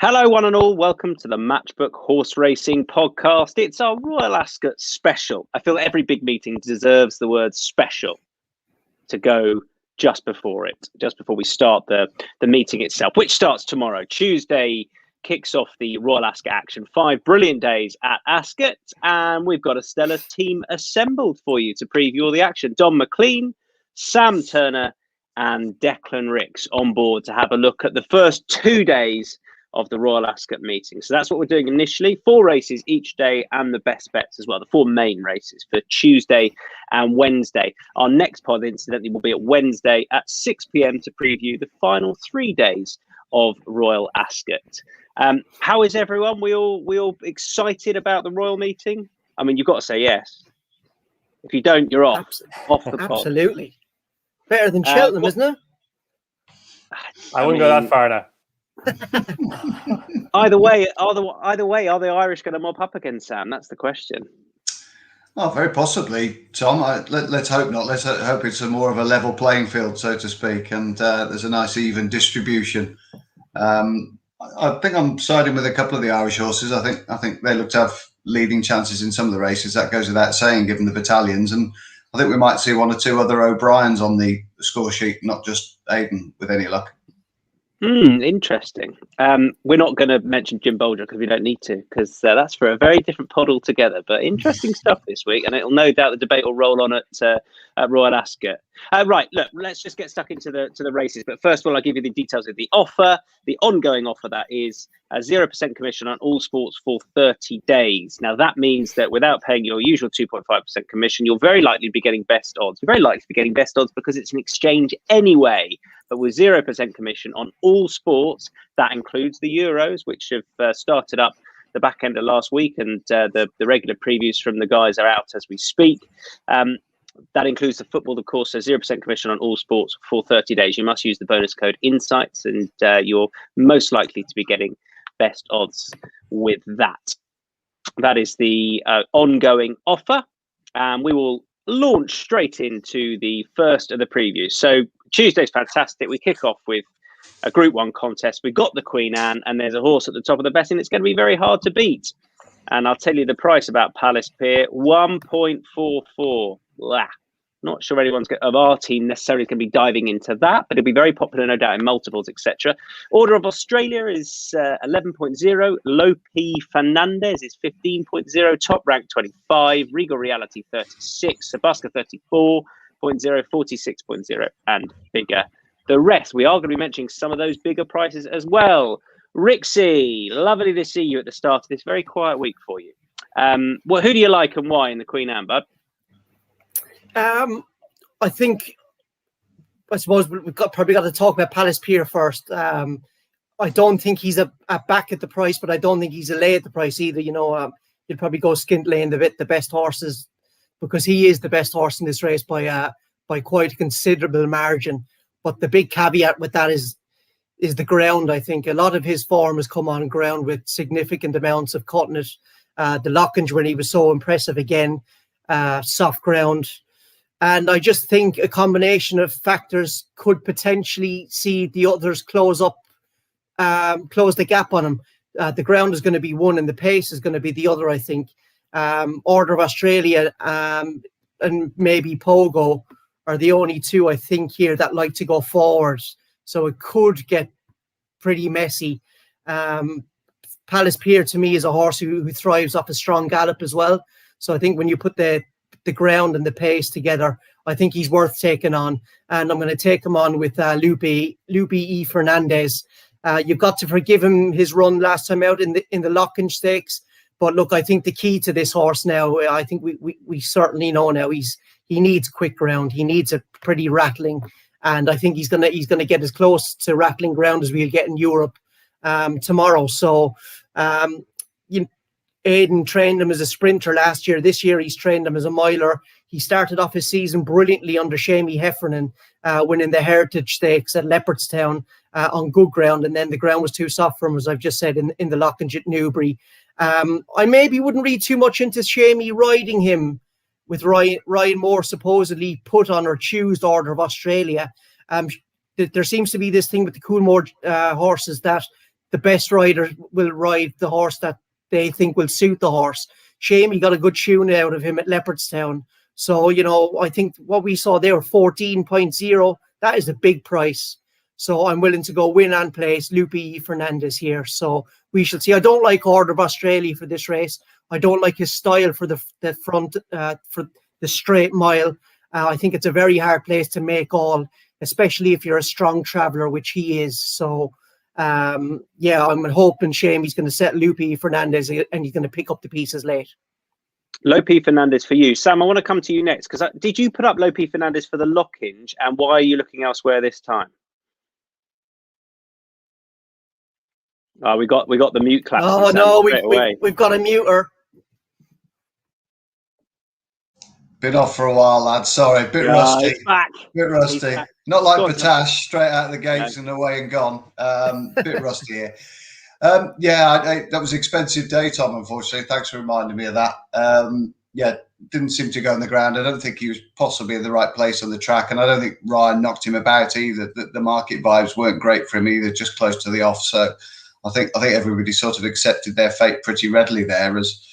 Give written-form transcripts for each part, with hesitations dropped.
Hello, one and all. Welcome to the Matchbook Horse Racing Podcast. It's our Royal Ascot special. I feel every big meeting deserves the word special to go just before we start the meeting itself, which starts tomorrow. Tuesday kicks off the Royal Ascot action. 5 brilliant days at Ascot, and we've got a stellar team assembled for you to preview all the action. Donn McClean, Sam Turner, and Declan Rix on board to have a look at the first 2 days of the Royal Ascot meeting. So that's what we're doing initially. 4 races each day and the best bets as well. The 4 main races for Tuesday and Wednesday. Our next pod, incidentally, will be at Wednesday at 6 p.m. to preview the final 3 days of Royal Ascot. How is everyone? We all excited about the Royal meeting? I mean, you've got to say yes. If you don't, you're off the pod. Absolutely. Better than Cheltenham, isn't it? I wouldn't go that far now. Either way, are the Irish going to mop up again, Sam? That's the question. Oh, very possibly, Tom. Let's hope not. Let's hope it's more of a level playing field, so to speak, and there's a nice even distribution. I think I'm siding with a couple of the Irish horses. I think they look to have leading chances in some of the races. That goes without saying, given the battalions, and I think we might see 1 or 2 other O'Briens on the score sheet, not just Aidan, with any luck. Interesting. We're not going to mention Jim Bolger because we don't need to, because that's for a very different pod altogether. But interesting stuff this week, and it'll no doubt the debate will roll on at Royal Ascot. Right, look, let's just get stuck into the races. But first of all, I'll give you the details of the offer. The ongoing offer, that is a 0% commission on all sports for 30 days. Now, that means that without paying your usual 2.5% commission, you'll very likely be getting best odds. You're very likely to be getting best odds because it's an exchange anyway. But with 0% commission on all sports, that includes the Euros, which have started up the back end of last week, and the regular previews from the guys are out as we speak. That includes the football, of course, so 0% commission on all sports for 30 days. You must use the bonus code INSIGHTS, and you're most likely to be getting best odds with that. That is the ongoing offer. We will launch straight into the first of the previews. So Tuesday's fantastic. We kick off with a Group 1 contest. We've got the Queen Anne, and there's a horse at the top of the betting. It's going to be very hard to beat. And I'll tell you the price about Palace Pier, 1.44. Not sure anyone's of our team necessarily going to be diving into that, but it'll be very popular, no doubt, in multiples, etc. Order of Australia is 11.0. Lopi Fernandez is 15.0. Top Rank 25. Regal Reality 36. Sabusca 34.0. 46.0 and bigger. The rest, we are going to be mentioning some of those bigger prices as well. Rixie, lovely to see you at the start of this very quiet week for you. Who do you like and why in the Queen Anne, bud? I suppose we've probably got to talk about Palace Pier first. I don't think he's a back at the price, but I don't think he's a lay at the price either. You know, you'd probably go skint laying the best horses, because he is the best horse in this race by quite a considerable margin. But the big caveat with that is the ground. I think a lot of his form has come on ground with significant amounts of cutting it. The Lockenge, when he was so impressive again, soft ground. And I just think a combination of factors could potentially see the others close the gap on him. The ground is going to be one and the pace is going to be the other, I think. Order of Australia and maybe Pogo are the only 2 I think here that like to go forward. So it could get pretty messy. Palace Pier to me is a horse who thrives off a strong gallop as well. So I think when you put the ground and the pace together, I think he's worth taking on. And I'm going to take him on with Lupi E. Fernandez. You've got to forgive him his run last time out in the Lockenge Stakes. But look, I think the key to this horse now, I think we certainly know now he needs quick ground. He needs a pretty rattling, and I think he's gonna get as close to rattling ground as we'll get in Europe tomorrow. So Aidan trained him as a sprinter last year. This year he's trained him as a miler. He started off his season brilliantly under Shamie Heffernan, winning the Heritage Stakes at Leopardstown on good ground, and then the ground was too soft for him, as I've just said, in the Lockenge at Newbury. I maybe wouldn't read too much into Shamie riding him with Ryan Moore supposedly put on or choose Order of Australia. There seems to be this thing with the Coolmore horses that the best rider will ride the horse that they think will suit the horse. Shame he got a good tune out of him at Leopardstown. So, you know, I think what we saw there, 14.0, that is a big price. So I'm willing to go win and place Lupi Fernandez here. So we shall see. I don't like Order of Australia for this race. I don't like his style for the front, for the straight mile. I think it's a very hard place to make all, especially if you're a strong traveller, which he is. So, yeah, I'm hoping, Shame, he's going to set Lupi Fernandez and he's going to pick up the pieces late. Lope Fernandez for you. Sam, I want to come to you next, because did you put up Lope Fernandez for the Lockinge, and why are you looking elsewhere this time? We got the mute clap. Oh no, we've got a muter. Been off for a while, lad. Sorry, bit rusty. Back. Bit rusty. Not like Batash, straight out of the gates and away and gone. Bit rusty here. Yeah, that was an expensive day, Tom, unfortunately. Thanks for reminding me of that. Yeah, didn't seem to go on the ground. I don't think he was possibly in the right place on the track, and I don't think Ryan knocked him about either. The market vibes weren't great for him either, just close to the off. So I think everybody sort of accepted their fate pretty readily there as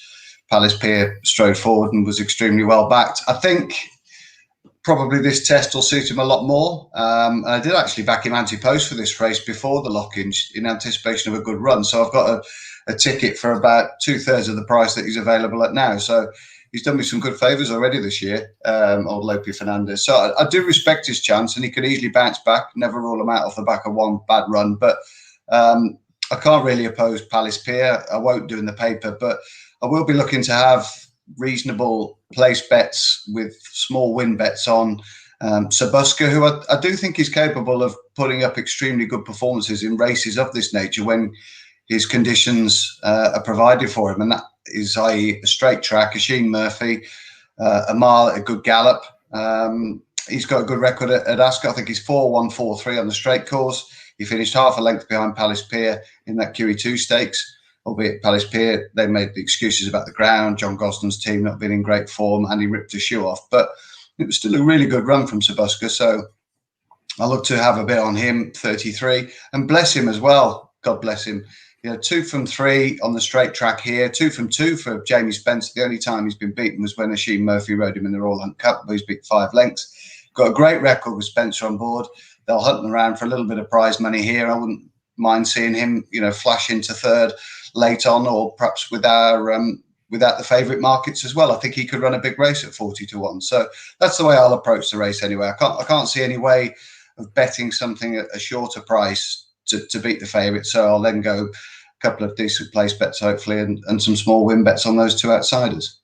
Palace Pier strode forward and was extremely well backed. I think probably this test will suit him a lot more. And I did actually back him anti-post for this race before the Lockinge in anticipation of a good run. So I've got a ticket for about 2/3 of the price that he's available at now. So he's done me some good favours already this year, old Lope Fernandez. So I do respect his chance, and he could easily bounce back, never rule him out off the back of one bad run. But I can't really oppose Palace Pier. I won't do in the paper, but I will be looking to have reasonable place bets with small win bets on Sabuska, who I do think is capable of putting up extremely good performances in races of this nature when his conditions are provided for him. And that is, i.e., a straight track, a Sheen Murphy, a mile at a good gallop. He's got a good record at Ascot. I think he's 4-1-4-3 on the straight course. He finished half a length behind Palace Pier in that QE2 stakes, albeit Palace Pier, they made the excuses about the ground, John Gosden's team not being in great form, and he ripped a shoe off. But it was still a really good run from Sabuska, so I look to have a bit on him, 33, and bless him as well. God bless him. You know, 2 from 3 on the straight track here, 2 from 2 for Jamie Spencer. The only time he's been beaten was when Asheen Murphy rode him in the Royal Hunt Cup, where he's beat 5 lengths. Got a great record with Spencer on board. They'll hunt him around for a little bit of prize money here. I wouldn't mind seeing him, you know, flash into third late on, or perhaps with our without the favourite markets as well. I think he could run a big race at 40-1. So that's the way I'll approach the race anyway. I can't see any way of betting something at a shorter price to beat the favourite. So I'll then go a couple of decent place bets, hopefully, and some small win bets on those 2 outsiders.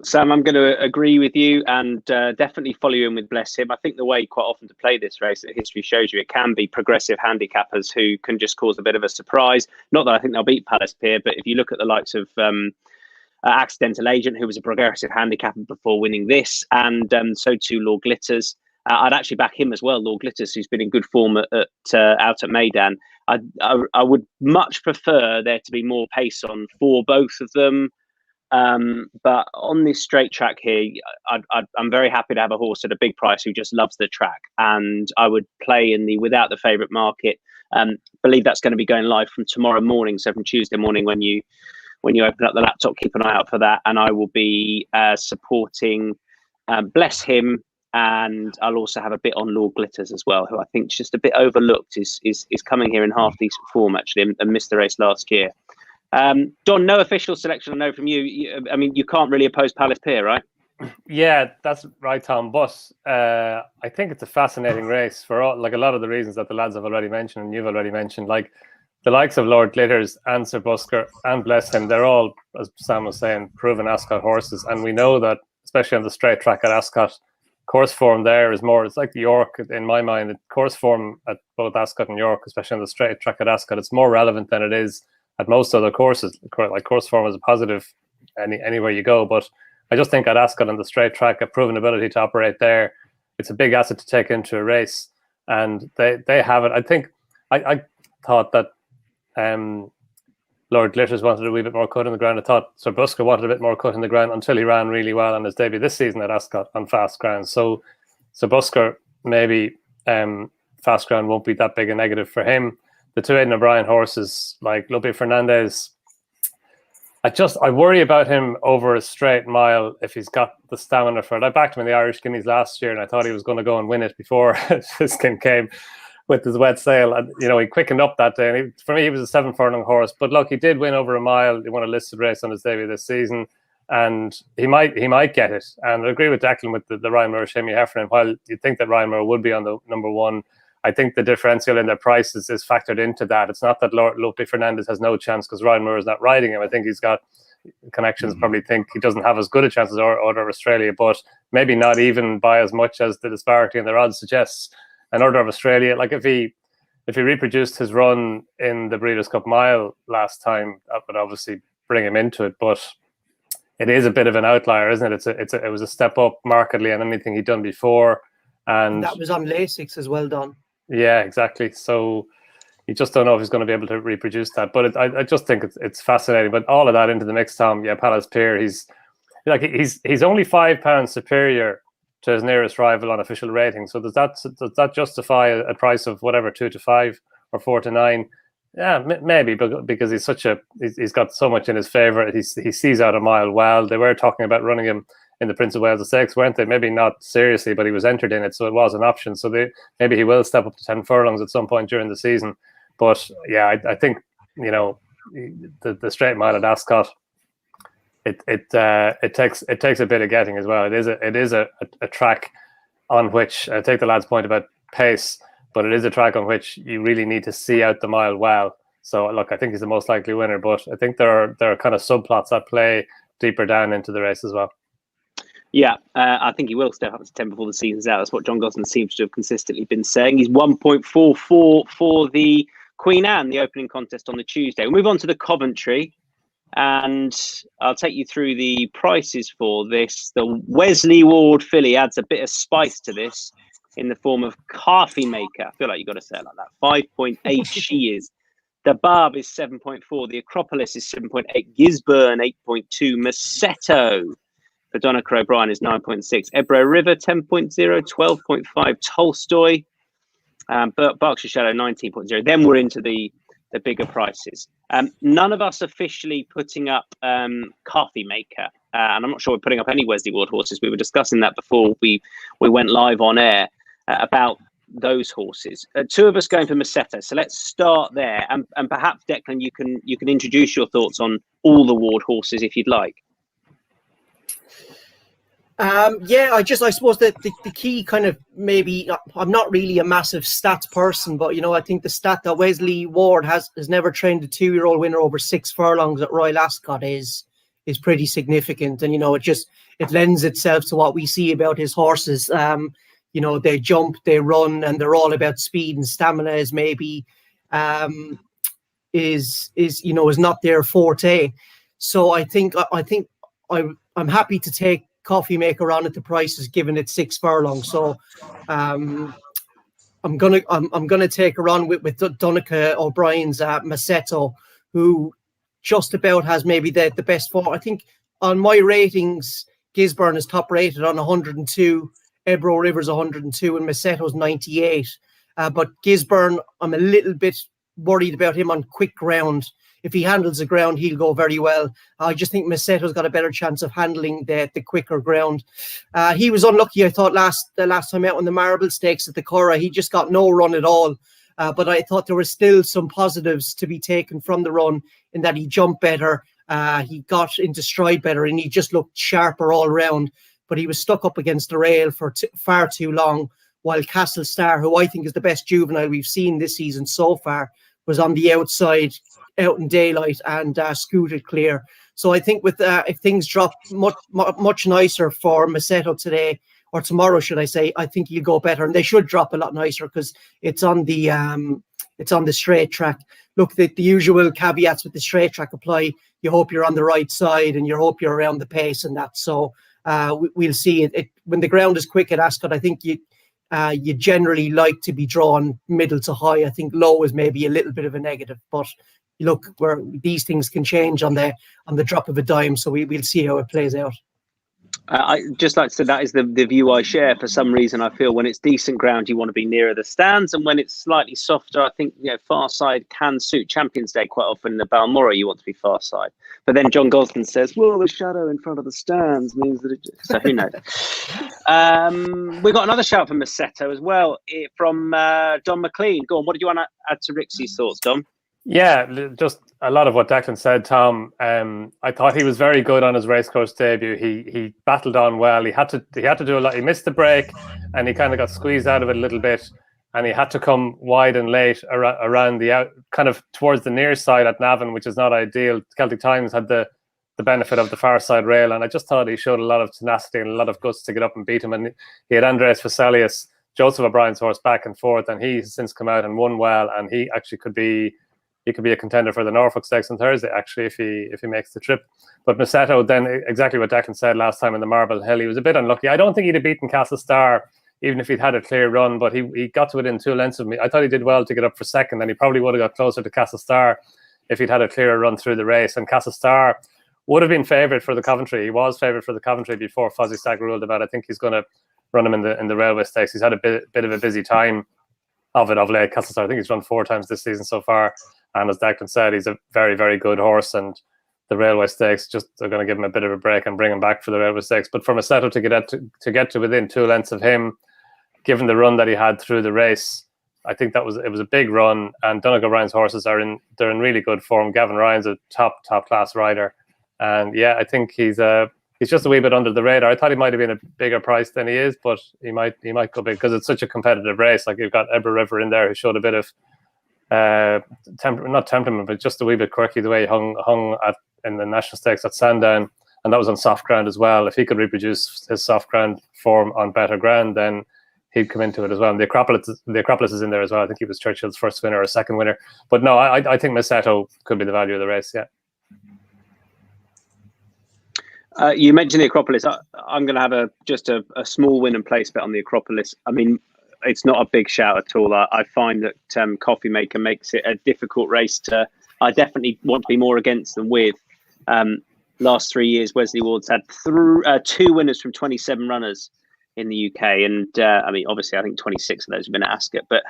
Sam, I'm going to agree with you and definitely follow you in with bless him. I think the way quite often to play this race that history shows you, it can be progressive handicappers who can just cause a bit of a surprise. Not that I think they'll beat Palace Pier, but if you look at the likes of Accidental Agent, who was a progressive handicapper before winning this, and so too Lord Glitters. I'd actually back him as well, Lord Glitters, who's been in good form out at Meydan. I would much prefer there to be more pace on for both of them. But on this straight track here, I'm very happy to have a horse at a big price who just loves the track, and I would play in the without the favourite market. Believe that's going to be going live from tomorrow morning, so from Tuesday morning when you open up the laptop, keep an eye out for that. And I will be supporting Bless Him, and I'll also have a bit on Lord Glitters as well, who I think is just a bit overlooked. Is coming here in half decent form actually, and missed the race last year. Don, no official selection I know from you. I mean, you can't really oppose Palace Pier, right? Yeah, that's right, Tom. But I think it's a fascinating race for all, like a lot of the reasons that the lads have already mentioned and you've already mentioned. Like the likes of Lord Glitters and Sir Busker and Bless Him, they're all, as Sam was saying, proven Ascot horses. And we know that, especially on the straight track at Ascot, course form there is more, it's like the York in my mind. Course form at both Ascot and York, especially on the straight track at Ascot, it's more relevant than it is at most other courses. Like course form is a positive anywhere you go, but I just think at Ascot on the straight track, a proven ability to operate there, it's a big asset to take into a race, and they have it. I think I thought that Lord Glitters wanted a wee bit more cut in the ground. I thought Sir Busker wanted a bit more cut in the ground until he ran really well on his debut this season at Ascot on fast ground. So Sir Busker, maybe fast ground won't be that big a negative for him. the two Aidan O'Brien horses, like Lupe Fernandez, I worry about him over a straight mile if he's got the stamina for it. I backed him in the Irish Guineas last year, and I thought he was going to go and win it before Fiskin came with his wet sail. And he quickened up that day. And for me, he was a 7 furlong horse. But look, he did win over a mile. He won a listed race on his debut this season, and he might get it. And I agree with Declan with the Ryan Moore, Shamie Heffernan. While you'd think that Ryan Moore would be on the number one, I think the differential in their prices is factored into that. It's not that Lupe Fernandez has no chance because Ryan Moore is not riding him. I think he's got connections, probably think he doesn't have as good a chance as Order of Australia, but maybe not even by as much as the disparity in their odds suggests. And Order of Australia, like if he reproduced his run in the Breeders' Cup Mile last time, that would obviously bring him into it. But it is a bit of an outlier, isn't it? It was a step up markedly on anything he'd done before. And that was on Lasix as well, Don. Yeah, exactly. So you just don't know if he's going to be able to reproduce that. But I just think it's fascinating. But all of that into the mix, Tom. Yeah, Palace Pier. He's only £5 superior to his nearest rival on official rating. So does that justify a price of whatever 2 to 5 or 4 to 9? Yeah, maybe, but because he's got so much in his favour. He sees out a mile well. They were talking about running him in the Prince of Wales Stakes, weren't they? Maybe not seriously, but he was entered in it, so it was an option. So maybe he will step up to 10 furlongs at some point during the season. But yeah, I think the straight mile at Ascot, it takes a bit of getting as well. It is a track on which I take the lad's point about pace, but it is a track on which you really need to see out the mile well. So look, I think he's the most likely winner, but I think there are kind of subplots at play deeper down into the race as well. Yeah, I think he will step up to 10 before the season's out. That's what John Gosden seems to have consistently been saying. He's 1.44 for the Queen Anne, the opening contest on the Tuesday. We'll move on to the Coventry, and I'll take you through the prices for this. The Wesley Ward filly adds a bit of spice to this in the form of Coffee Maker. I feel like you've got to say it like that. 5.8 she is. The Barb is 7.4. The Acropolis is 7.8. Gisborne, 8.2. Massetto for Donica O'Brien is 9.6. Ebro River, 10.0. 12.5. Tolstoy. Berkshire Shadow, 19.0. Then we're into the bigger prices. None of us officially putting up Coffee Maker. And I'm not sure we're putting up any Wesley Ward horses. We were discussing that before we went live on air about those horses. Two of us going for Massetto. So let's start there. And perhaps, Declan, you can introduce your thoughts on all the Ward horses if you'd like. I suppose that the key kind of maybe, I'm not really a massive stats person, but I think the stat that Wesley Ward has never trained a 2-year-old winner over 6 furlongs at Royal Ascot is pretty significant. And it lends itself to what we see about his horses. They jump, they run, and they're all about speed, and stamina is maybe is not their forte. So I think I'm happy to take Coffee Maker on at the prices given it's 6 furlongs. So I'm gonna take her on with Donica O'Brien's Massetto, who just about has maybe the best form. I think on my ratings, Gisborne is top rated on 102, Ebro River's 102, and Massetto's 98. But Gisborne, I'm a little bit worried about him on quick ground. If he handles the ground, he'll go very well. I just think Massetto's got a better chance of handling the quicker ground. He was unlucky, I thought, the last time out on the Marble Stakes at the Curragh. He just got no run at all. But I thought there were still some positives to be taken from the run in that he jumped better, he got into stride better, and he just looked sharper all round. But he was stuck up against the rail for far too long, while Castle Star, who I think is the best juvenile we've seen this season so far, was on the outside, out in daylight, and scooted clear. So I think with if things drop much nicer for Massetto today, or tomorrow, should I say, I think he'll go better, and they should drop a lot nicer because it's on the straight track. Look, the usual caveats with the straight track apply. You hope you're on the right side, and you hope you're around the pace and that. So we'll see. It when the ground is quick at Ascot, I think you generally like to be drawn middle to high. I think low is maybe a little bit of a negative, but look, where these things can change on the drop of a dime. So we'll see how it plays out. I just like to say that is the view I share. For some reason, I feel when it's decent ground, you want to be nearer the stands, and when it's slightly softer, I think far side can suit. Champions Day quite often in the Balmoral, you want to be far side. But then John Gosden says, "Well, the shadow in front of the stands means that." So who knows? We got another shout from Massetto as well from Donn McClean. Go on. What did you want to add to Rix's thoughts, Dom? Yeah, just a lot of what Declan said, Tom. I thought he was very good on his racecourse debut. He battled on well. He had to do a lot. He missed the break, and he kind of got squeezed out of it a little bit. And he had to come wide and late around the out, kind of towards the near side at Navan, which is not ideal. Celtic Times had the benefit of the far side rail, and I just thought he showed a lot of tenacity and a lot of guts to get up and beat him. And he had Andreas Vesalius, Joseph O'Brien's horse, back and forth, and he's since come out and won well. And he actually could be a contender for the Norfolk Stakes on Thursday, actually, if he makes the trip. But Massetto, then exactly what Declan said last time in the Marble Hill, he was a bit unlucky. I don't think he'd have beaten Castle Star even if he'd had a clear run, but he got to within 2 lengths of me. I thought he did well to get up for second, and he probably would have got closer to Castle Star if he'd had a clearer run through the race. And Castle Star would have been favourite for the Coventry. He was favourite for the Coventry before Fozzie Stag ruled about. I think he's going to run him in the Railway Stakes. He's had a bit of a busy time of late. Castle Star, I think he's run 4 times this season so far. And as Declan said, he's a very, very good horse, and the Railway Stakes are going to give him a bit of a break and bring him back for the Railway Stakes. But for Massetto to get to within 2 lengths of him, given the run that he had through the race, I think it was a big run. And Donegal Ryan's horses they're in really good form. Gavin Ryan's a top class rider, and yeah, I think he's just a wee bit under the radar. I thought he might have been a bigger price than he is, but he might go big because it's such a competitive race. Like you've got Ebra River in there who showed a bit of not temperament, but just a wee bit quirky the way he hung in the National Stakes at Sandown, and that was on soft ground as well. If he could reproduce his soft ground form on better ground, then he'd come into it as well. And the Acropolis is in there as well. I think he was Churchill's first winner or second winner. But no, I think Massetto could be the value of the race. Yeah. You mentioned the Acropolis. I'm going to have a small win and place bet on the Acropolis. I mean, it's not a big shout at all. I find that Coffee Maker makes it a difficult race to. I definitely want to be more against than with. Last 3 years, Wesley Ward's had 2 winners from 27 runners in the UK, and I mean, obviously, I think 26 of those have been at Ascot. But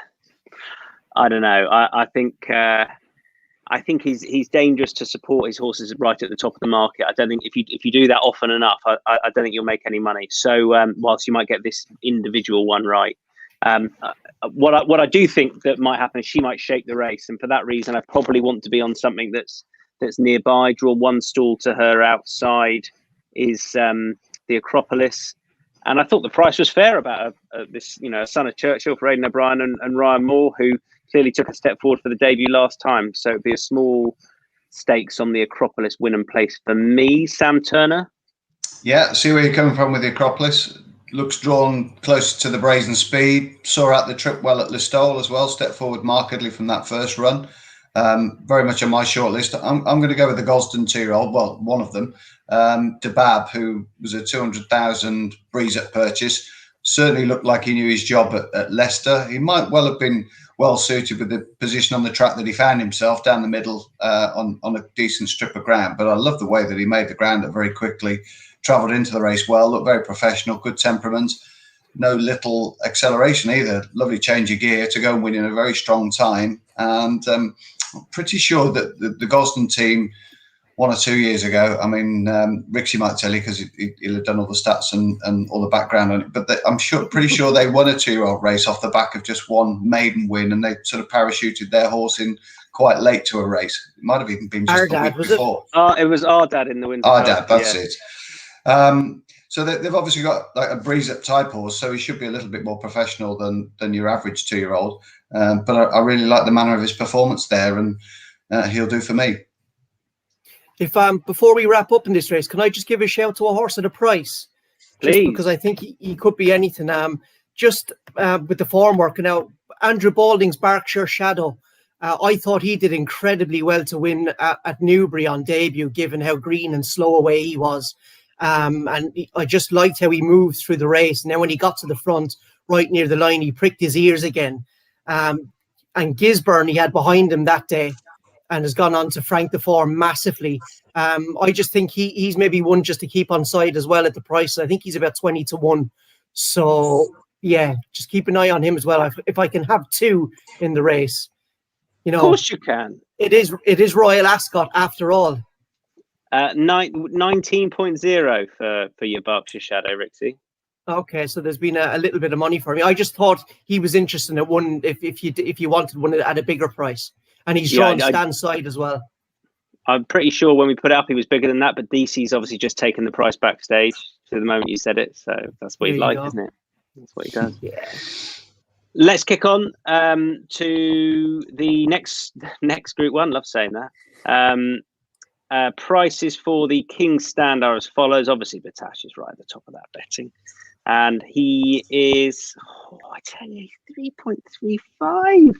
I don't know. I think he's dangerous to support his horses right at the top of the market. I don't think if you do that often enough, I don't think you'll make any money. So whilst you might get this individual one right. What I do think that might happen is she might shake the race, and for that reason, I probably want to be on something that's nearby. Draw 1 stall to her outside is the Acropolis, and I thought the price was fair about this. A son of Churchill for Aidan O'Brien and Ryan Moore, who clearly took a step forward for the debut last time. So it'd be a small stakes on the Acropolis win and place for me. Sam Turner. Yeah, see where you're coming from with the Acropolis. Looks drawn close to the Brazen Speed. Saw out the trip well at Listowel as well. Stepped forward markedly from that first run. Very much on my short list. I'm going to go with the Gosden 2-year-old. Well, one of them, Dabab, who was a 200,000 breeze-up purchase. Certainly looked like he knew his job at Leicester. He might well have been well suited with the position on the track that he found himself down the middle on a decent strip of ground. But I love the way that he made the ground up very quickly. Travelled into the race well, looked very professional, good temperament, no little acceleration either. Lovely change of gear to go and win in a very strong time. And I'm pretty sure that the Gosden team 1 or 2 years ago, I mean, Rixie might tell you because he'll have done all the stats and all the background on it, but I'm pretty sure they won a 2-year-old race off the back of just one maiden win, and they sort of parachuted their horse in quite late to a race. It might have even been just the week before. It was Ardad in the Windsor. Ardad, that's it. So they've obviously got like a breeze-up type horse, so he should be a little bit more professional than your average 2-year-old. But I really like the manner of his performance there, and he'll do for me. If before we wrap up in this race, can I just give a shout to a horse at a price? Please. Just because I think he could be anything. Just with the form working out, Andrew Balding's Berkshire Shadow. I thought he did incredibly well to win at Newbury on debut, given how green and slow away he was. And I just liked how he moved through the race. And then when he got to the front, right near the line, he pricked his ears again. And Gisborne he had behind him that day. and has gone on to frank the form massively. I just think he's maybe one just to keep on side as well at the price. I think he's about 20-1. So yeah, just keep an eye on him as well. If I can have two in the race, you know, Of course you can. it is Royal Ascot after all. 19.0 for your Berkshire Shadow, Rixie. Okay, so there's been a little bit of money for me. I just thought he was interested in one if you wanted one at a bigger price, and he's drawn Stan's side as well. I'm pretty sure when we put it up, he was bigger than that, but DC's obviously just taken the price backstage to the moment you said it, so that's what he likes, isn't it? That's what he does. Yeah. Let's kick on to the next Group 1. Love saying that. Prices for the King's Stand are as follows. Obviously, Batash is right at the top of that betting. And he is, I tell you, 3.35.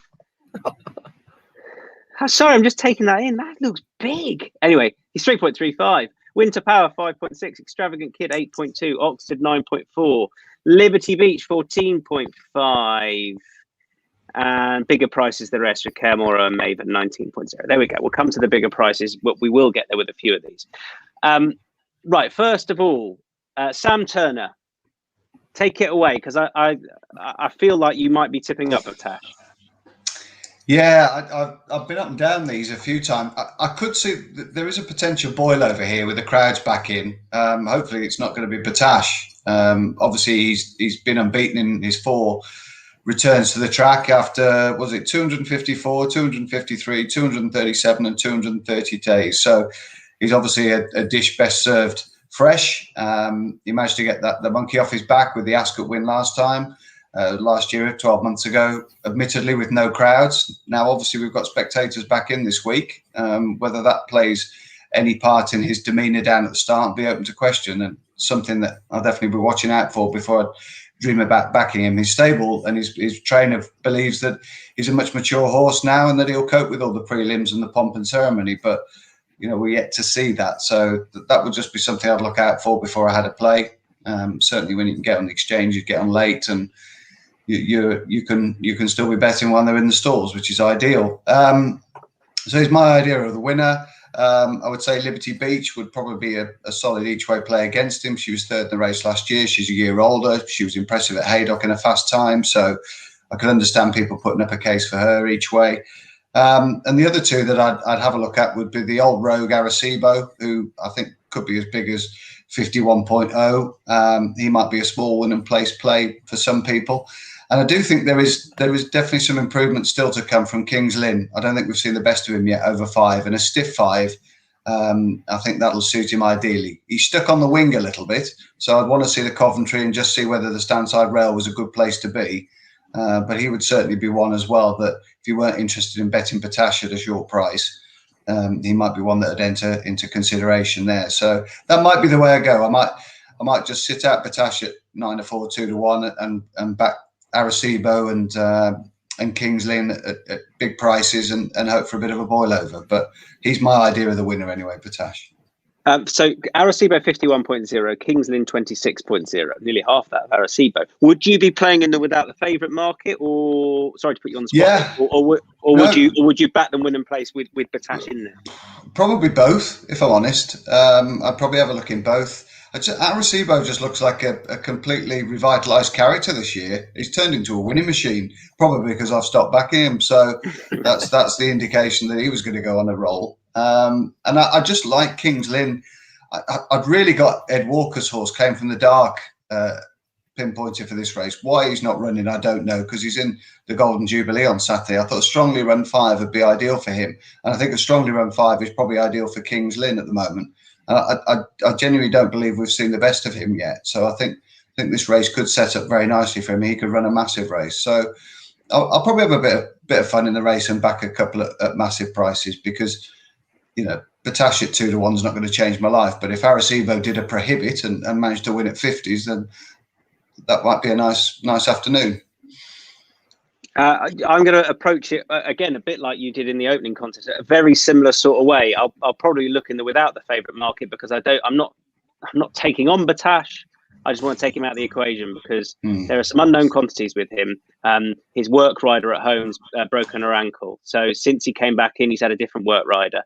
Sorry, I'm just taking that in. That looks big. Anyway, he's 3.35. Winter Power, 5.6. Extravagant Kid, 8.2. Oxford, 9.4. Liberty Beach, 14.5. And bigger prices, the rest, with Caremora and Maven, 19.0. There we go. We'll come to the bigger prices, but we will get there with a few of these. Right, first of all, Sam Turner. Take it away, because I feel like you might be tipping up, Tash. Yeah, I've been up and down these a few times. I could see that there is a potential boil over here with the crowds back in. Hopefully, it's not going to be Batash. Obviously, he's been unbeaten in his 4 returns to the track after, was it 254, 253, 237 and 230 days. So he's obviously a dish best served fresh. He managed to get the monkey off his back with the Ascot win last year, 12 months ago, admittedly with no crowds. Now, obviously, we've got spectators back in this week. Whether that plays any part in his demeanour down at the start will be open to question, and something that I'll definitely be watching out for before I dream about backing him. His stable and his trainer believes that he's a much mature horse now and that he'll cope with all the prelims and the pomp and ceremony, but we're yet to see that. So that would just be something I'd look out for before I had a play. Certainly when you can get on the exchange, you get on late, and you can still be betting when they're in the stalls, which is ideal. So he's my idea of the winner. I would say Liberty Beach would probably be a solid each-way play against him. She was third in the race last year. She's a year older. She was impressive at Haydock in a fast time, so I could understand people putting up a case for her each way. And the other two that I'd have a look at would be the old rogue Arecibo, who I think could be as big as 51.0. He might be a small win and place play for some people. And I do think there is definitely some improvement still to come from King's Lynn. I don't think we've seen the best of him yet over 5, and a stiff 5. I think that'll suit him ideally. He's stuck on the wing a little bit, so I'd want to see the Coventry and just see whether the standside rail was a good place to be. But he would certainly be one as well that if you weren't interested in betting Batash at a short price, he might be one that would enter into consideration there. So that might be the way I go. I might just sit out Batash at 9-4, 2-1, and back Arecibo and King's Lynn at big prices and hope for a bit of a boil over. But he's my idea of the winner anyway, Batash. So Arecibo 51.0, King's Lynn 26.0, nearly half that of Arecibo. Would you be playing in the without the favourite market, or sorry to put you on the spot? Yeah. Or would you back them win and place with Batash in there? Probably both, if I'm honest. I'd probably have a look in both. Arecibo just looks like a completely revitalised character this year. He's turned into a winning machine, probably because I've stopped backing him. So that's the indication that he was going to go on a roll. And I just like King's Lynn. I'd really got Ed Walker's horse, Came from the Dark, pinpointed for this race. Why he's not running, I don't know, because he's in the Golden Jubilee on Saturday. I thought a strongly run 5 would be ideal for him. And I think a strongly run 5 is probably ideal for King's Lynn at the moment. I genuinely don't believe we've seen the best of him yet. So I think this race could set up very nicely for him. He could run a massive race. So I'll probably have a bit of fun in the race and back a couple at massive prices, because Batash at 2-1 is not going to change my life. But if Arecibo did a prohibit and managed to win at 50s, then that might be a nice afternoon. I'm going to approach it again a bit like you did in the opening contest, a very similar sort of way. I'll probably look in the without the favourite market, because I'm not taking on Batash. I just want to take him out of the equation because there are some unknown quantities with him. His work rider at home's broken her ankle. So since he came back in, he's had a different work rider.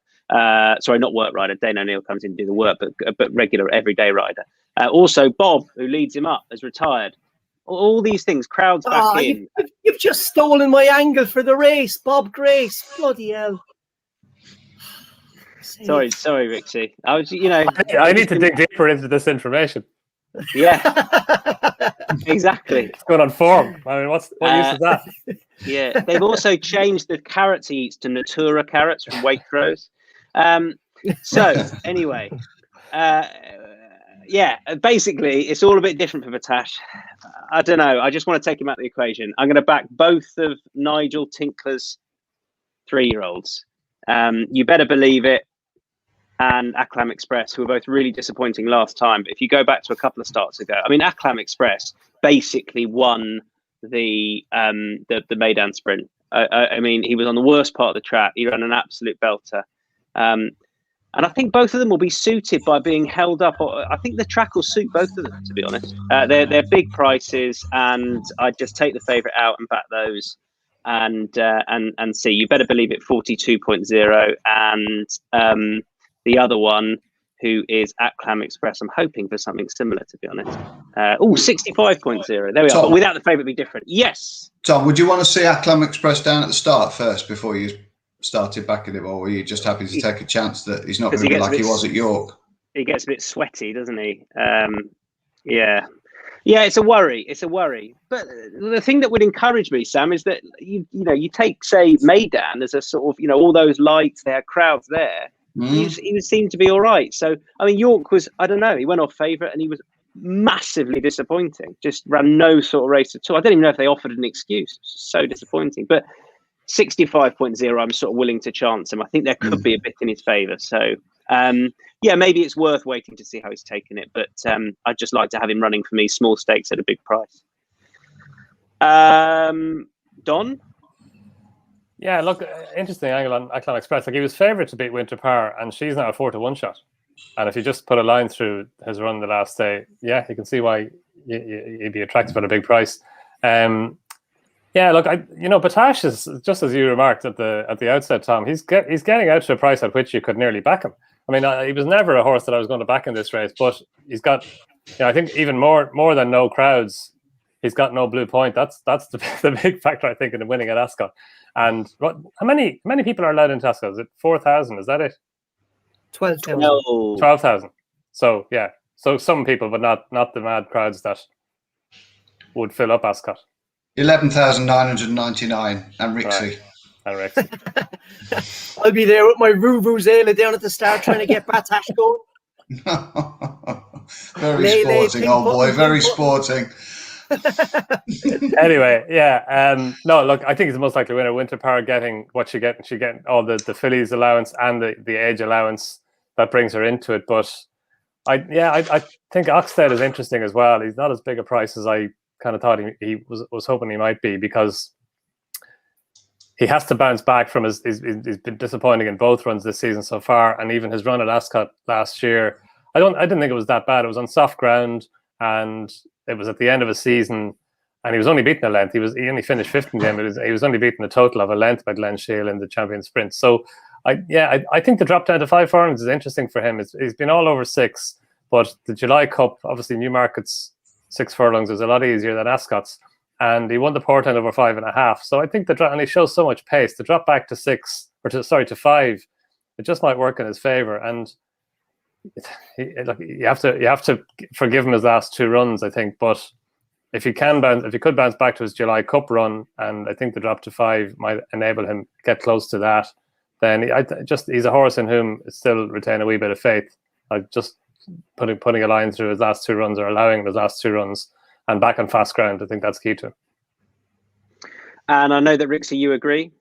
Sorry, not work rider. Dane O'Neill comes in to do the work, but regular everyday rider. Also, Bob, who leads him up, has retired. All these things, crowds back in. You've just stolen my angle for the race, Bob Grace. Bloody hell. Sorry, Rixie. I was, I need to dig deeper into this information. Yeah, exactly. It's going on form. I mean, what use is that? Yeah, they've also changed the carrots he eats to Natura carrots from Waitrose. So anyway, basically, it's all a bit different for Vatash. I don't know. I just want to take him out of the equation. I'm going to back both of Nigel Tinkler's 3-year-olds. You better believe it. And Acclam Express, who were both really disappointing last time. But if you go back to a couple of starts ago, I mean, Acclam Express basically won the Maidan sprint. I mean, he was on the worst part of the track. He ran an absolute belter. And I think both of them will be suited by being held up. I think the track will suit both of them, to be honest. They're big prices, and I'd just take the favourite out and back those. And see. You better believe it, 42.0. And the other one, who is Acclam Express, I'm hoping for something similar, to be honest. 65.0. There we are. But without the favourite be different. Yes. Tom, would you want to see Acclam Express down at the start first before you started backing him, or were you just happy to take a chance that he's not going to be like he was at York? He gets a bit sweaty, doesn't he? Yeah, it's a worry. It's a worry. But the thing that would encourage me, Sam, is that you take, say, Maidan as a sort of, all those lights, there, crowds there. He seemed to be all right. So, I mean, York was, I don't know, he went off favourite and he was massively disappointing. Just ran no sort of race at all. I don't even know if they offered an excuse. So disappointing. But 65.0, I'm sort of willing to chance him. I think there could be a bit in his favour. So, maybe it's worth waiting to see how he's taken it. But I'd just like to have him running for me, small stakes at a big price. Don? Yeah, look, interesting angle on Acclam Express. Like, he was favourite to beat Winter Power, and she's now a 4-1 shot. And if you just put a line through his run the last day, you can see why he'd be attractive at a big price. Look, Batash is, just as you remarked at the outset, Tom, he's getting out to a price at which you could nearly back him. I mean, he was never a horse that I was going to back in this race, but he's got, I think even more than no crowds, he's got no blue point. That's the big factor, I think, in winning at Ascot. And how many people are allowed into Ascot? Is it 4,000? Is that it? 12,000. No. 12,000. So so some people, but not the mad crowds that would fill up Ascot. 11,999 and Rixie. Right. And Rixie. I'll be there with my Vuvuzela down at the start trying to get Batash going. Very sporting, old boy. Very sporting. Anyway, no, look, I think it's the most likely winner. Winter Power getting what she getting. She getting all the fillies allowance and the age allowance that brings her into it. But I think Oxted is interesting as well. He's not as big a price as I kind of thought he was hoping he might be, because he has to bounce back from he's been disappointing in both runs this season so far, and even his run at Ascot last year. I didn't think it was that bad. It was on soft ground, and it was at the end of a season, and he was only beaten a length. He only finished fifth in the end, but he was only beaten a total of a length by Glen Shiel in the champion sprint. So I think the drop down to 5 furlongs is interesting for him. He's been all over 6, but the July Cup, obviously Newmarket's 6 furlongs is a lot easier than Ascot's, and he won the Portland over 5.5. So I think and he shows so much pace. The drop back to 5, it just might work in his favour. And you have to forgive him his last 2 runs, I think. But if he could bounce back to his July Cup run, and I think the drop to 5 might enable him get close to that, then he's a horse in whom I still retain a wee bit of faith. Just putting a line through his last 2 runs, or allowing his last 2 runs, and back on fast ground, I think that's key to him. And I know that, Rixie, you agree?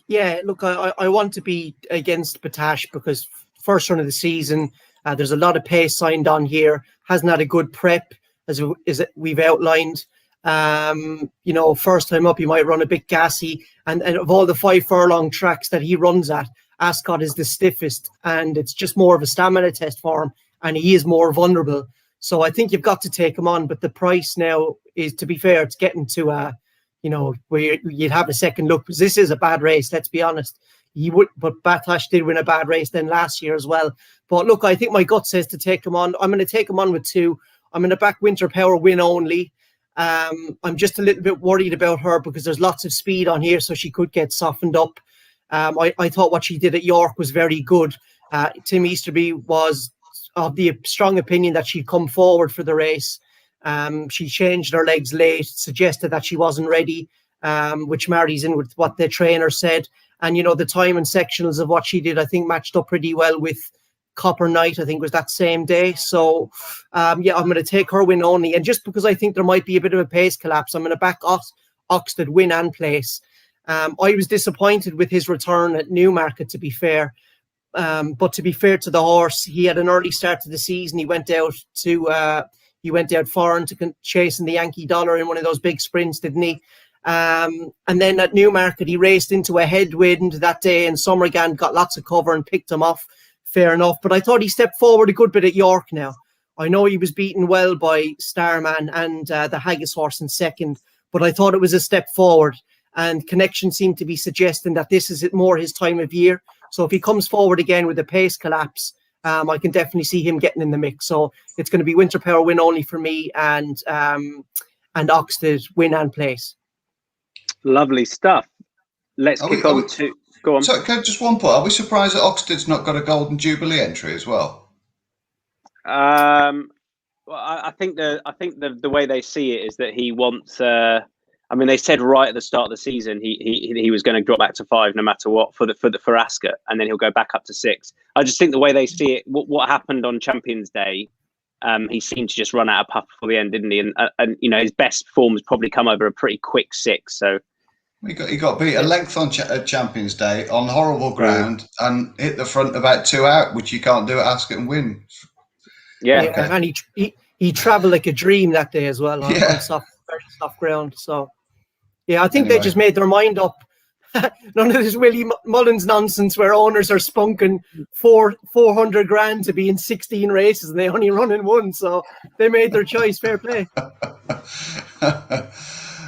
Yeah, look, I want to be against Batash because first run of the season, there's a lot of pace signed on here. Hasn't had a good prep, as we've outlined. First time up, he might run a bit gassy. And of all the 5 furlong tracks that he runs at, Ascot is the stiffest, and it's just more of a stamina test for him, and he is more vulnerable. So I think you've got to take him on. But the price now is, to be fair, it's getting to where you'd have a second look, because this is a bad race. Let's be honest. But Batash did win a bad race then last year as well. But look, I think my gut says to take him on. I'm going to take him on with 2. I'm going to back Winter Power win only. I'm just a little bit worried about her because there's lots of speed on here, so she could get softened up. I thought what she did at York was very good. Tim Easterby was of the strong opinion that she'd come forward for the race. She changed her legs late, suggested that she wasn't ready, which marries in with what the trainer said. And, the time and sectionals of what she did, I think, matched up pretty well with Copper Knight, I think, was that same day. So, I'm going to take her win only. And just because I think there might be a bit of a pace collapse, I'm going to back Oxted win and place. I was disappointed with his return at Newmarket, to be fair. But to be fair to the horse, he had an early start to the season. He went out foreign to chasing the Yankee Dollar in one of those big sprints, didn't he? And then at Newmarket, he raced into a headwind that day, and Summergan got lots of cover and picked him off. Fair enough. But I thought he stepped forward a good bit at York now. I know he was beaten well by Starman and the Haggis horse in second, but I thought it was a step forward. And Connection seemed to be suggesting that this is more his time of year. So if he comes forward again with a pace collapse, I can definitely see him getting in the mix. So it's going to be Winter Power win only for me, and Oxted win and place. Lovely stuff. Let's kick on to... Go on. So, just one point. Are we surprised that Oxted's not got a Golden Jubilee entry as well? Well, I think the way they see it is that he wants... they said right at the start of the season he was going to drop back to 5 no matter what for Ascot, and then he'll go back up to 6. I just think the way they see it, what happened on Champions Day, he seemed to just run out of puff before the end, didn't he? And his best form has probably come over a pretty quick 6. So he got beat a length on Champions Day on horrible ground and hit the front about 2 out, which you can't do at Ascot and win. Yeah, okay. And he travelled like a dream that day as well on very soft ground. So. Yeah, I think they just made their mind up. None of this Willie Mullins nonsense where owners are spunking 400 grand to be in 16 races and they only run in 1. So they made their choice. Fair play.